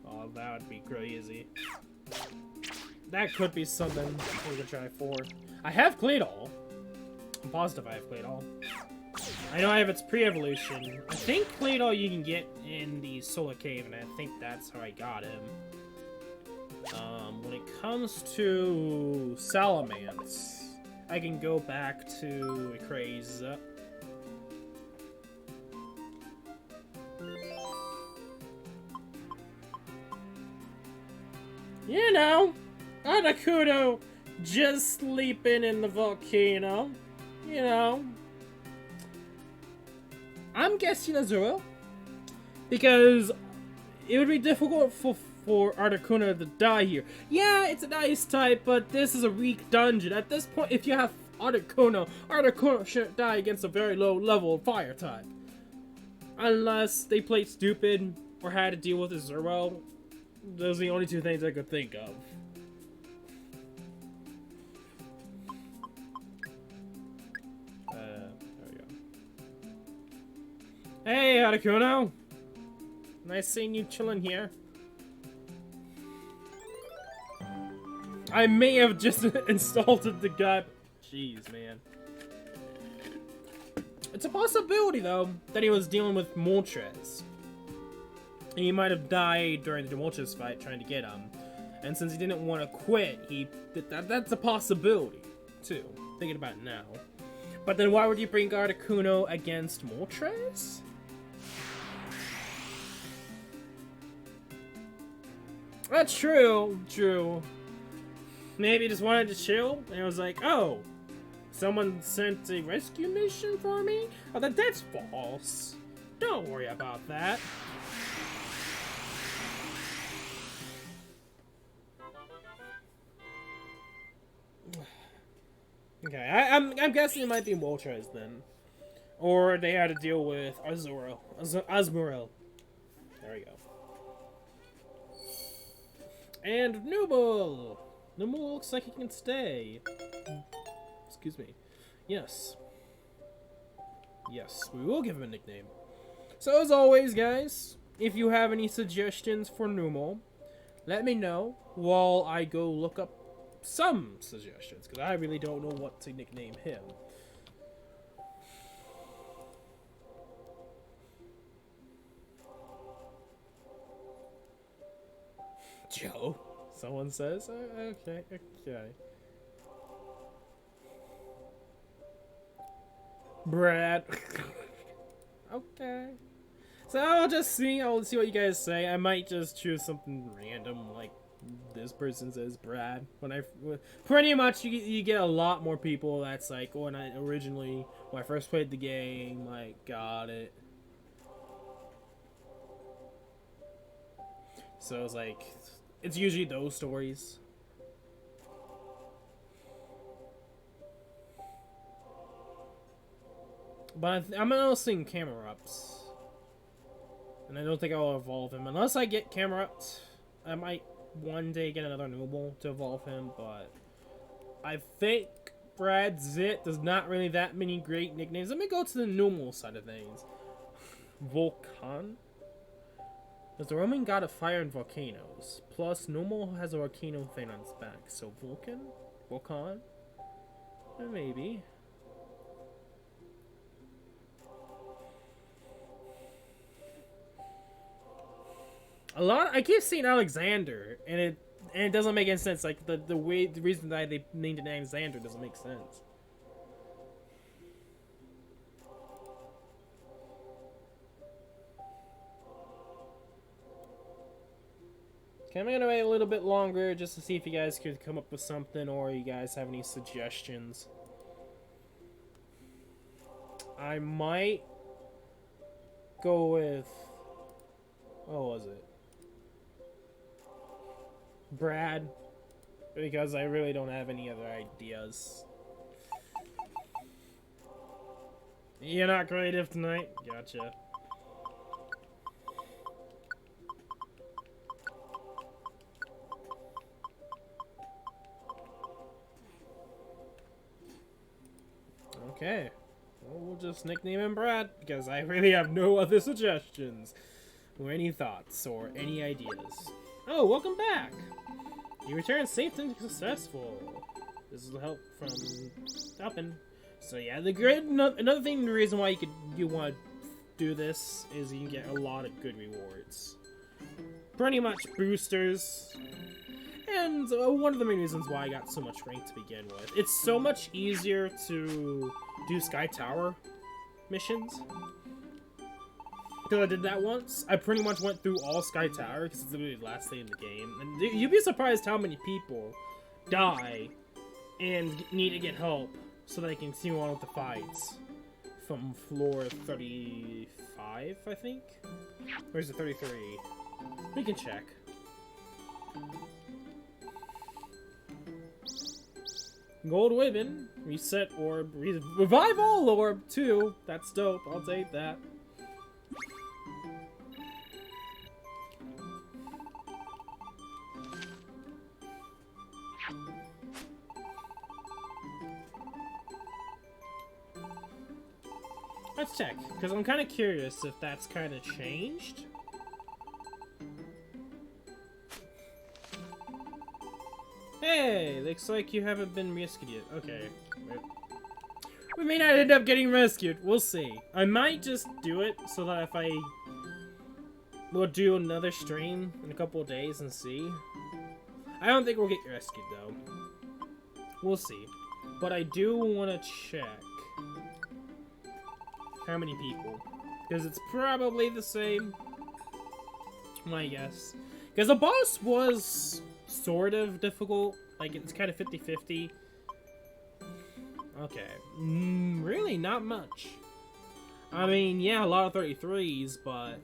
Oh, that would be crazy. That could be something we could try for. I have Playthough. I'm positive I have Playthough. I know I have its pre-evolution. I think Playthough you can get in the Solar Cave, and I think that's how I got him. When it comes to Salamence, I can go back to Craze. You know, Articuno just sleeping in the volcano. You know. I'm guessing Azur. Because it would be difficult for Articuno to die here. Yeah, it's an ice type, but this is a weak dungeon. At this point, if you have Articuno shouldn't die against a very low level fire type. Unless they played stupid or had to deal with Azur. Those are the only two things I could think of. There we go. Hey, Articuno! Nice seeing you chilling here. I may have just insulted the guy. Jeez, man. It's a possibility, though, that he was dealing with Moltres. And he might have died during the Moltres fight trying to get him. And since he didn't want to quit, that's a possibility, too. Thinking about it now. But then why would you bring Articuno against Moltres? That's true. Maybe he just wanted to chill, and it was like, oh, someone sent a rescue mission for me? Oh, that's false. Don't worry about that. Okay, I'm guessing it might be Moltres then. Or they had to deal with Azur. Azumarill. There we go. And Numel! Numel looks like he can stay. Excuse me. Yes. Yes, we will give him a nickname. So as always, guys, if you have any suggestions for Numel, let me know while I go look up some suggestions, because I really don't know what to nickname him. Joe, someone says. Okay. Brad. Okay. So I'll see what you guys say. I might just choose something random like this person says Brad. Pretty much you get a lot more people that's like when I first played the game, like got it. So it's like it's usually those stories. But I'm noticing camera ups. And I don't think I'll evolve him. Unless I get camera ups, I might one day get another Nooble to evolve him, but I think Brad's it. There's not really that many great nicknames. Let me go to the Nooble side of things. Volcan? There's the Roman god of fire and volcanoes. Plus, Nooble has a volcano thing on its back. So Vulcan? Volcan? Maybe. I keep seeing Alexander, and it doesn't make any sense. Like the reason that they named it Alexander doesn't make sense. Okay, I'm gonna wait a little bit longer just to see if you guys could come up with something, or you guys have any suggestions. I might go with, what was it? Brad, because I really don't have any other ideas. You're not creative tonight? Gotcha. Okay. Well, we'll just nickname him Brad, because I really have no other suggestions, or any thoughts, or any ideas. Oh, welcome back! You returned safe and successful. This is help from Dolphin. So yeah, another thing, the reason why you want to do this is you can get a lot of good rewards. Pretty much boosters. And one of the main reasons why I got so much rank to begin with. It's so much easier to do Sky Tower missions. Because I did that once. I pretty much went through all Sky Tower because it's literally the last thing in the game. And you'd be surprised how many people die and need to get help so they can continue on with the fights. From floor 35, I think? Or is it 33? We can check. Gold Ribbon, reset orb, revive all orb too. That's dope. I'll take that. Let's check, because I'm kind of curious if that's kind of changed. Hey, looks like you haven't been rescued yet. Okay. We may not end up getting rescued. We'll see. I might just do it so that if we'll do another stream in a couple of days and see. I don't think we'll get rescued though. We'll see. But I do want to check how many people. Because it's probably the same. My guess. Because the boss was sort of difficult. Like, it's kind of 50-50. Okay. Really not much. I mean, yeah, a lot of 33s, but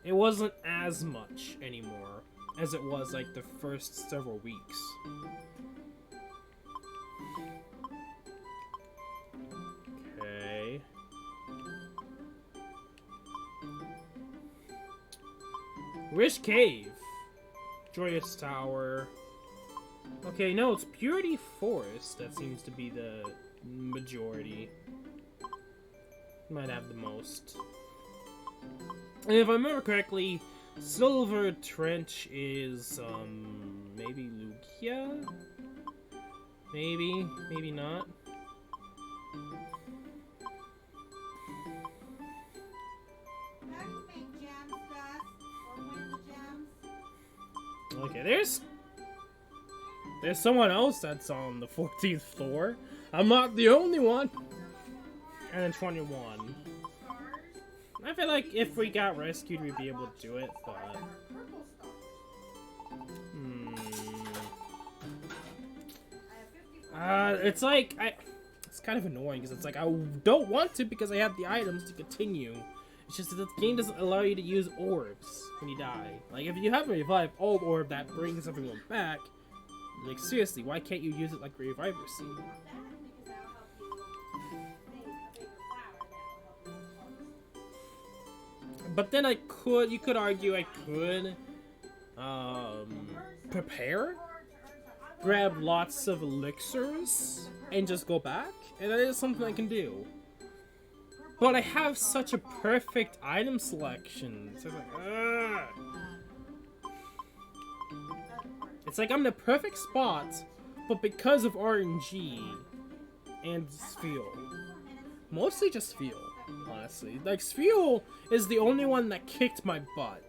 it wasn't as much anymore as it was, like, the first several weeks. Okay. Wish Cave. Joyous Tower. Okay, no, it's Purity Forest that seems to be the majority. Might have the most. And if I remember correctly, Silver Trench is, maybe Lugia? Maybe, maybe not. Okay, there's someone else that's on the 14th floor. I'm not the only one. And then 21. I feel like if we got rescued, we'd be able to do it, but... It's like, it's kind of annoying, because it's like, I don't want to because I have the items to continue. It's just that the game doesn't allow you to use orbs when you die. Like, if you have a revive old orb that brings everyone back, like, seriously, why can't you use it like Reviver Seed? But then you could argue I could, prepare? Grab lots of elixirs and just go back, and that is something I can do. But I have such a perfect item selection. So it's like, it's like I'm in the perfect spot, but because of RNG and fuel. Mostly just fuel, honestly. Like, fuel is the only one that kicked my butt.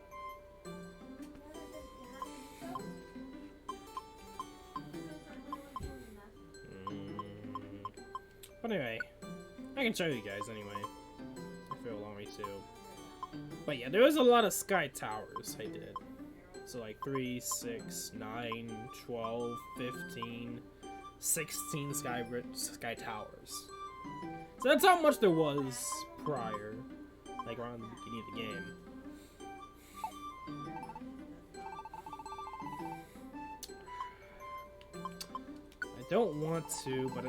But anyway, I can show you guys anyway, if you allow me to. But yeah, there was a lot of sky towers I did. So like 3, 6, 9, 12, 15, 16 sky towers. So that's how much there was prior, like around the beginning of the game. I don't want to, but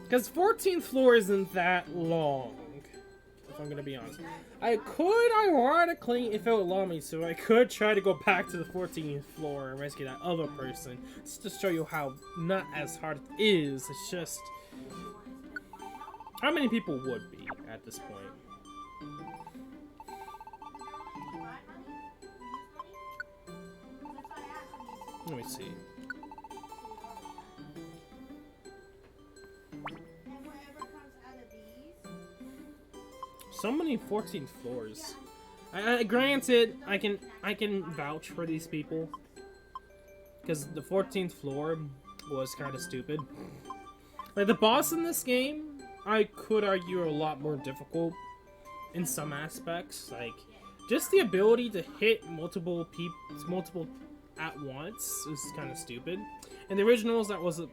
because 14th floor isn't that long, if I'm gonna be honest. I could, ironically, if it would allow me to, I could try to go back to the 14th floor and rescue that other person, just to show you how not as hard it is. It's just how many people would be at this point. Let me see. So many 14 floors. Granted, I can vouch for these people, because the 14th floor was kind of stupid. Like, the boss in this game, I could argue are a lot more difficult in some aspects. Like, just the ability to hit multiple at once is kind of stupid. In the originals, that wasn't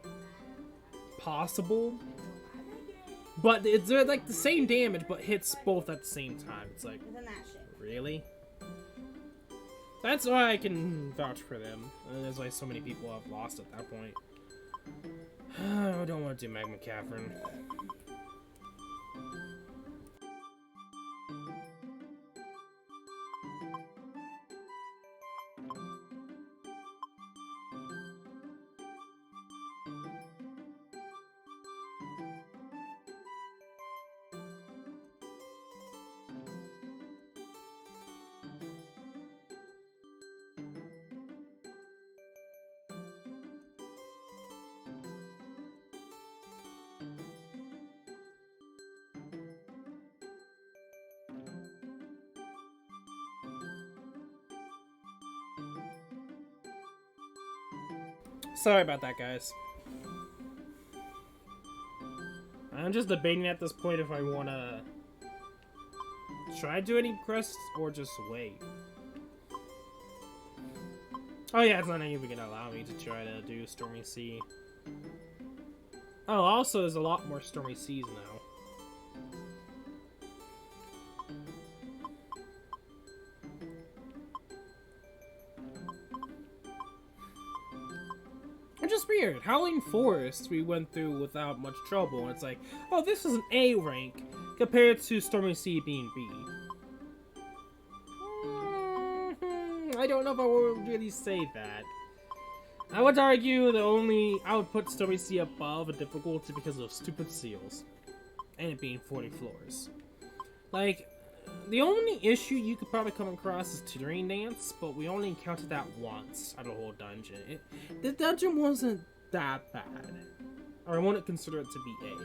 possible. But they're like the same damage, but hits both at the same time. It's like, really? That's why I can vouch for them. And that's why so many people have lost at that point. I don't want to do Magma Catherine. Sorry about that, guys. I'm just debating at this point if I want to try to do any quests or just wait. Oh yeah, it's not even going to allow me to try to do Stormy Sea. Oh, also there's a lot more Stormy Seas now. Which is weird. Howling Forest we went through without much trouble, and it's like, oh, this is an A rank compared to Stormy Sea being B. I don't know if I would really say that. I would argue I would put Stormy Sea above a difficulty because of stupid seals. And it being 40 floors. Like, the only issue you could probably come across is Terrain Dance, but we only encountered that once out of the whole dungeon. The dungeon wasn't that bad. Or I wouldn't consider it to be A.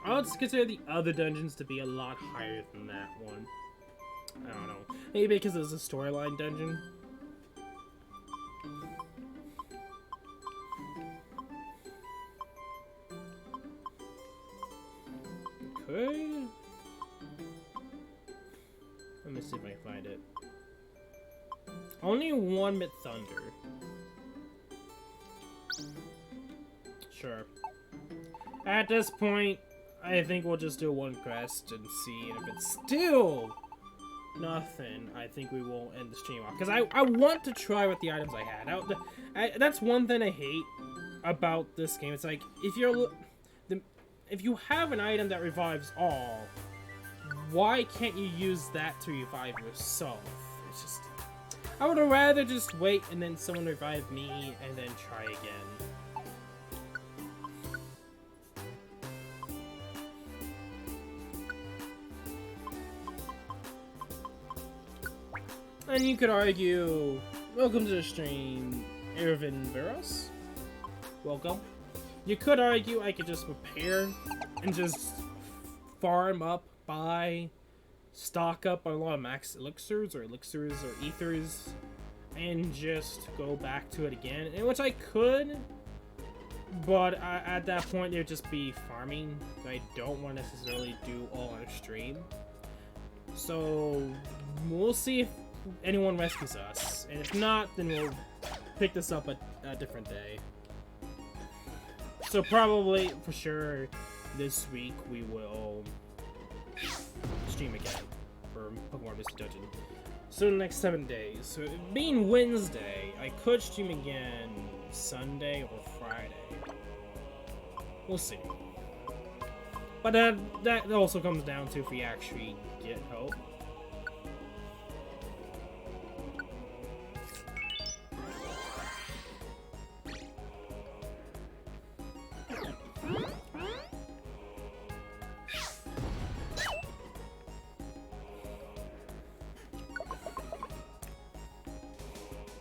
I would consider the other dungeons to be a lot higher than that one. I don't know. Maybe because it's a storyline dungeon. could. Let me see if I can find it. Only one Mid Thunder. Sure. At this point, I think we'll just do one quest and see. And if it's still nothing, I think we will end the stream off. Because I want to try with the items I had. That's one thing I hate about this game. It's like, if you have an item that revives all, why can't you use that to revive yourself? It's just... I would rather just wait and then someone revive me and then try again. And you could argue, welcome to the stream, Irvin Veros. Welcome. You could argue I could just repair and just farm up, buy, stock up on a lot of max elixirs or ethers, and just go back to it again, in which I could, but at that point it would just be farming. I don't want to necessarily do all on stream. So we'll see if anyone rescues us, and if not, then we'll pick this up a different day. So probably, for sure, this week we will stream again for Pokemon Mystery Dungeon. So the next 7 days. So being Wednesday, I could stream again Sunday or Friday. We'll see. But that also comes down to if we actually get help.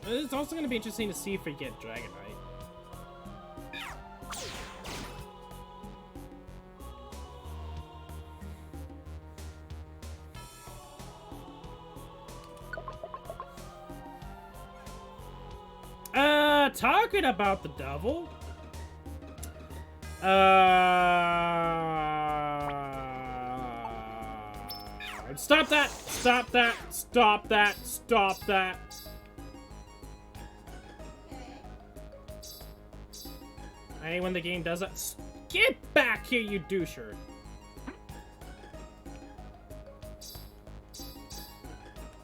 It's also going to be interesting to see if we get Dragonite. Talking about the devil. Stop that! Stop that! Stop that! Stop that! I hate when the game does that. Get back here, you doucher!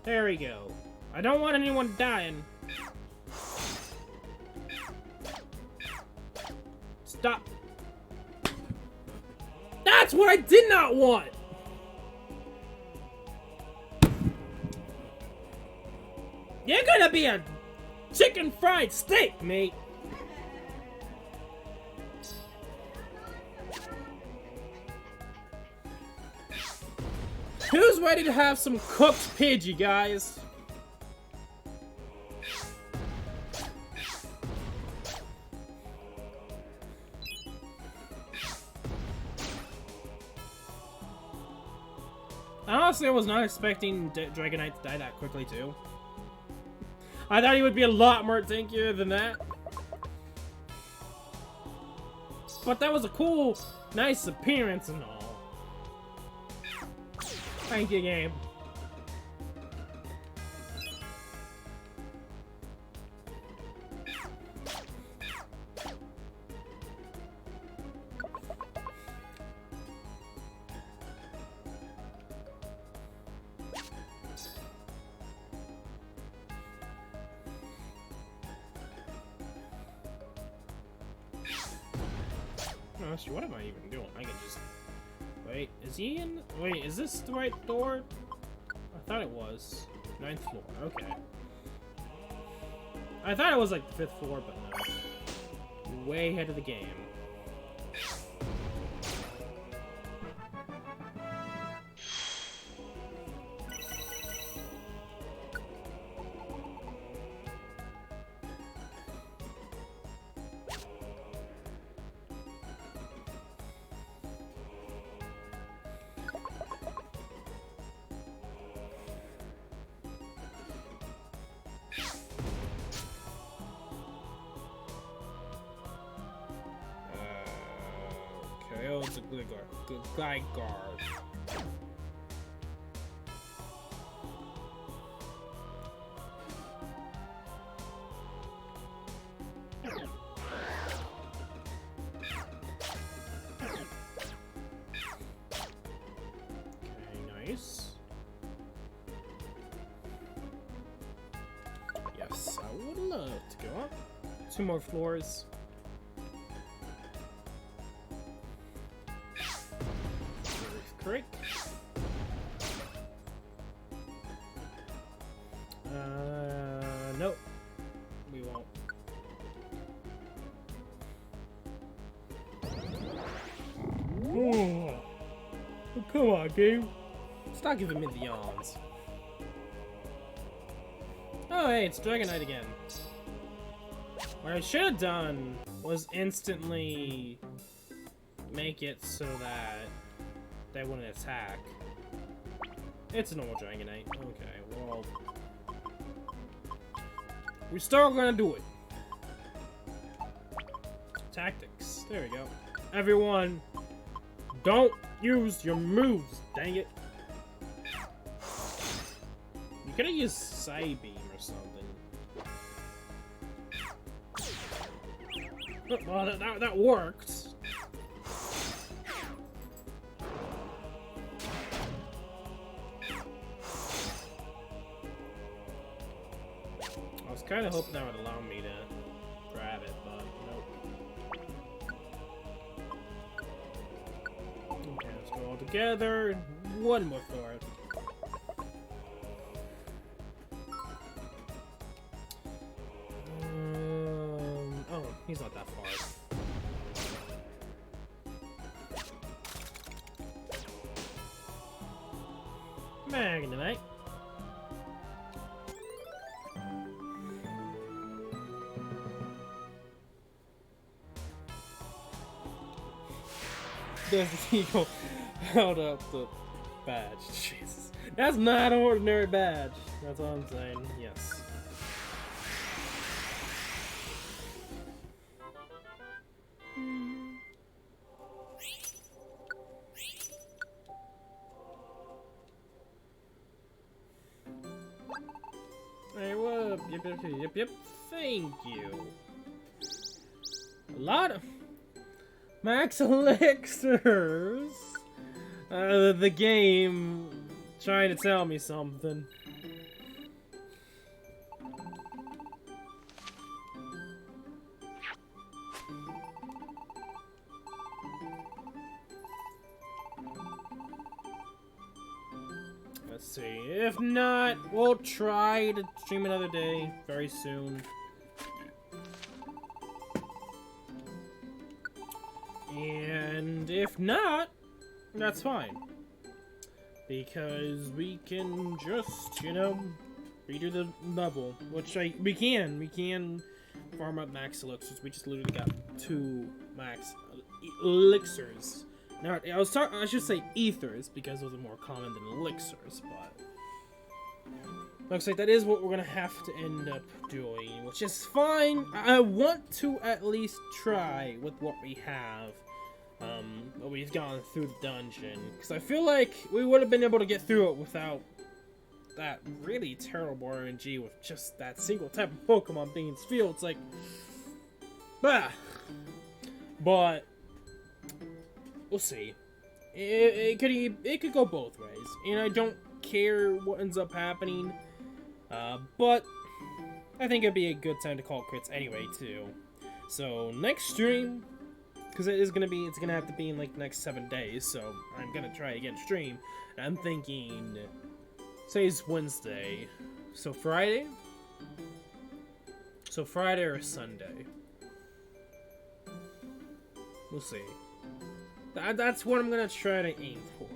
There we go. I don't want anyone dying. Stop. That's what I did not want! You're gonna be a chicken fried steak, mate! Who's ready to have some cooked Pidgey, guys? Honestly, I was not expecting Dragonite to die that quickly, too. I thought he would be a lot more tankier than that. But that was a cool, nice appearance and all. Thank you, game. What am I even doing? I can just... Wait, is he in... Wait, is this the right door? I thought it was. 9th floor, okay. I thought it was like the 5th floor, but no. Way ahead of the game. Oh, it's a Gligar. Nice. Yes, I would love to go up. 2 more floors. Crick. Nope. We won't. Oh, come on, game. Stop giving me the yawns. Oh, hey, it's Dragonite again. What I should have done was instantly make it so that they wouldn't attack. It's a normal Dragonite. Okay, well, we're still gonna do it. Tactics. There we go. Everyone, don't use your moves, dang it. You could have used Psybeam or something. Well, that worked. I was kind of hoping that would allow me to grab it, but nope. Okay, let's go all together. One more floor. Oh, he's not that far. Magnemite. There's the eagle held up the badge. Jesus. That's not an ordinary badge. That's all I'm saying. Yes. Hey, what up? Yep. Thank you. A lot of max elixirs. The game trying to tell me something. Let's see. If not, we'll try to stream another day very soon. And if not, that's fine. Because we can just, you know, redo the level. Which we can farm up max elixirs. We just literally got 2 max elixirs. Now, I should say ethers, because those are more common than elixirs, but looks like that is what we're gonna have to end up doing, which is fine. I want to at least try with what we have. But we've gone through the dungeon, because I feel like we would have been able to get through it without that really terrible RNG with just that single type of Pokemon being in this field. It's like, bah. But we'll see. It could go both ways, and I don't care what ends up happening. But I think it'd be a good time to call quits anyway too. So next stream, because it's gonna have to be in like the next 7 days. So I'm gonna try again to stream. And I'm thinking, say it's Wednesday, so Friday. So Friday or Sunday. We'll see. That's what I'm gonna try to aim for.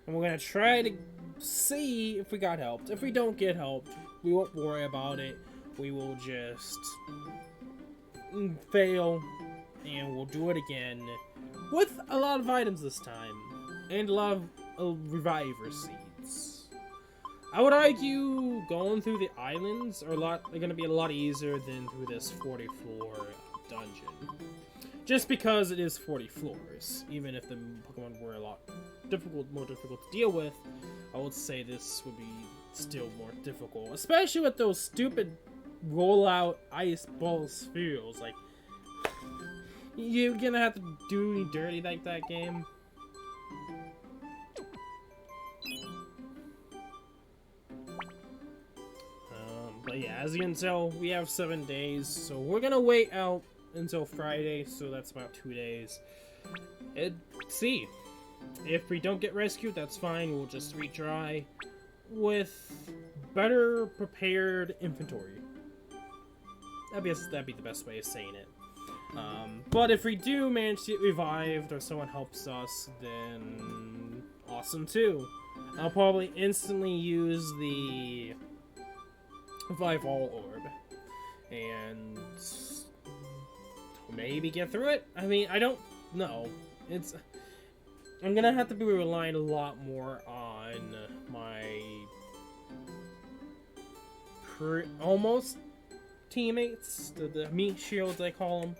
And we're gonna try to see if we got helped. If we don't get helped, we won't worry about it. We will just fail, and we'll do it again with a lot of items this time, and a lot of reviver seeds. I would argue going through the islands are gonna be a lot easier than through this 40 floor dungeon. Just because it is 40 floors. Even if the Pokemon were a lot more difficult to deal with, I would say this would be still more difficult. Especially with those stupid rollout ice ball spheres. Like, you're gonna have to do me dirty like that game. But yeah, as you can tell, we have 7 days, so we're gonna wait out until Friday, so that's about 2 days. And see, if we don't get rescued, that's fine. We'll just retry with better prepared inventory. That'd be the best way of saying it. But if we do manage to get revived or someone helps us, then awesome too. I'll probably instantly use the Revive All Orb and maybe get through it. I mean, I don't know. I'm gonna have to be relying a lot more on my almost teammates, the meat shields I call them,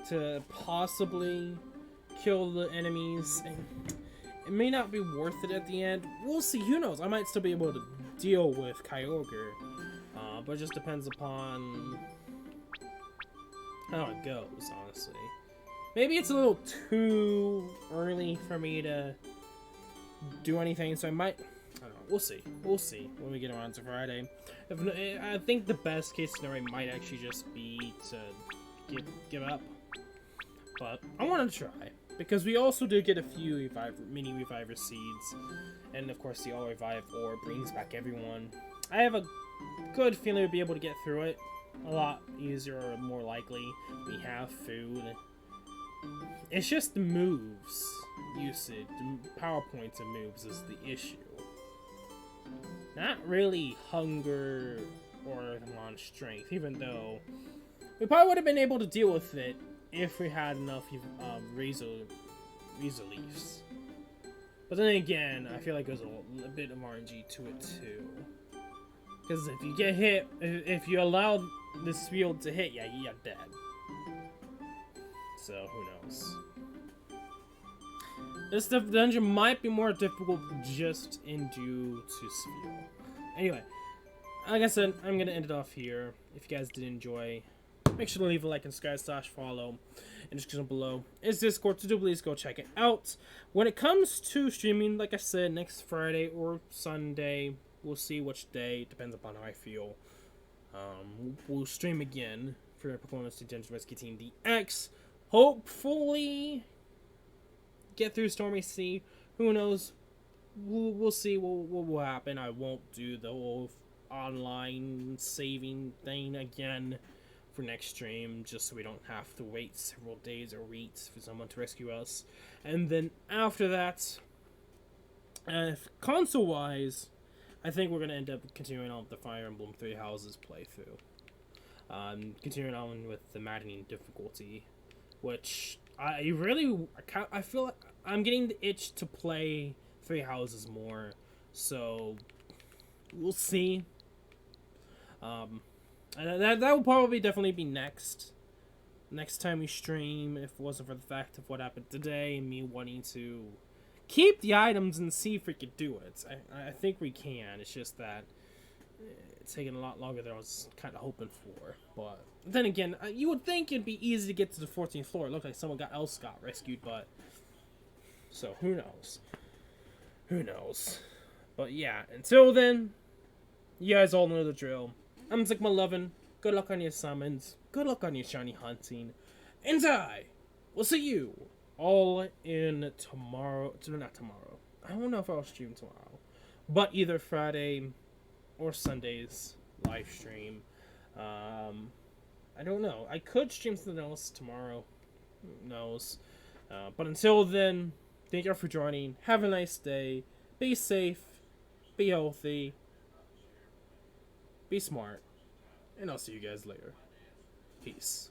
to possibly kill the enemies. And it may not be worth it at the end. We'll see. Who knows? I might still be able to deal with Kyogre, but it just depends upon how it goes, honestly. Maybe it's a little too early for me to do anything, so I might... I don't know. We'll see. We'll see when we get around to Friday. I think the best case scenario might actually just be to give up. But I want to try, because we also do get a few mini Reviver Seeds. And of course the All Revive Orb brings back everyone. I have a good feeling we'll be able to get through it a lot easier, or more likely. We have food. It's just the moves usage, the power points and moves is the issue. Not really hunger or on strength, even though we probably would have been able to deal with it if we had enough Razor Leafs. But then again, I feel like there's a bit of RNG to it too. Because if you get hit, if you allow this field to hit, yeah, you're dead. So, who knows? This dungeon might be more difficult just due to Sphere. Anyway, like I said, I'm going to end it off here. If you guys did enjoy, make sure to leave a like and subscribe / follow. In the description below is Discord, so do please go check it out. When it comes to streaming, like I said, next Friday or Sunday, we'll see which day, depends upon how I feel. We'll stream again for Performance to Dungeon Rescue Team DX. Hopefully get through Stormy Sea. Who knows? We'll see what will happen. I won't do the whole online saving thing again for next stream, just so we don't have to wait several days or weeks for someone to rescue us. And then after that, console wise, I think we're gonna end up continuing on with the Fire Emblem Three Houses playthrough. Continuing on with the maddening difficulty, which I feel like I'm getting the itch to play Three Houses more, so we'll see. And that will probably definitely be next time we stream, if it wasn't for the fact of what happened today and me wanting to keep the items and see if we could do it. I think we can. It's just that it's taking a lot longer than I was kind of hoping for. But then again, you would think it'd be easy to get to the 14th floor. It looked like someone else got rescued, but so who knows? Who knows? But yeah, until then, you guys all know the drill. I'm Zigma11. Good luck on your summons. Good luck on your shiny hunting. And I will see you all in tomorrow. Not tomorrow. I don't know if I'll stream tomorrow. But either Friday or Sunday's live stream. I don't know. I could stream something else tomorrow. Who knows? But until then, thank you all for joining. Have a nice day. Be safe. Be healthy. Be smart. And I'll see you guys later. Peace.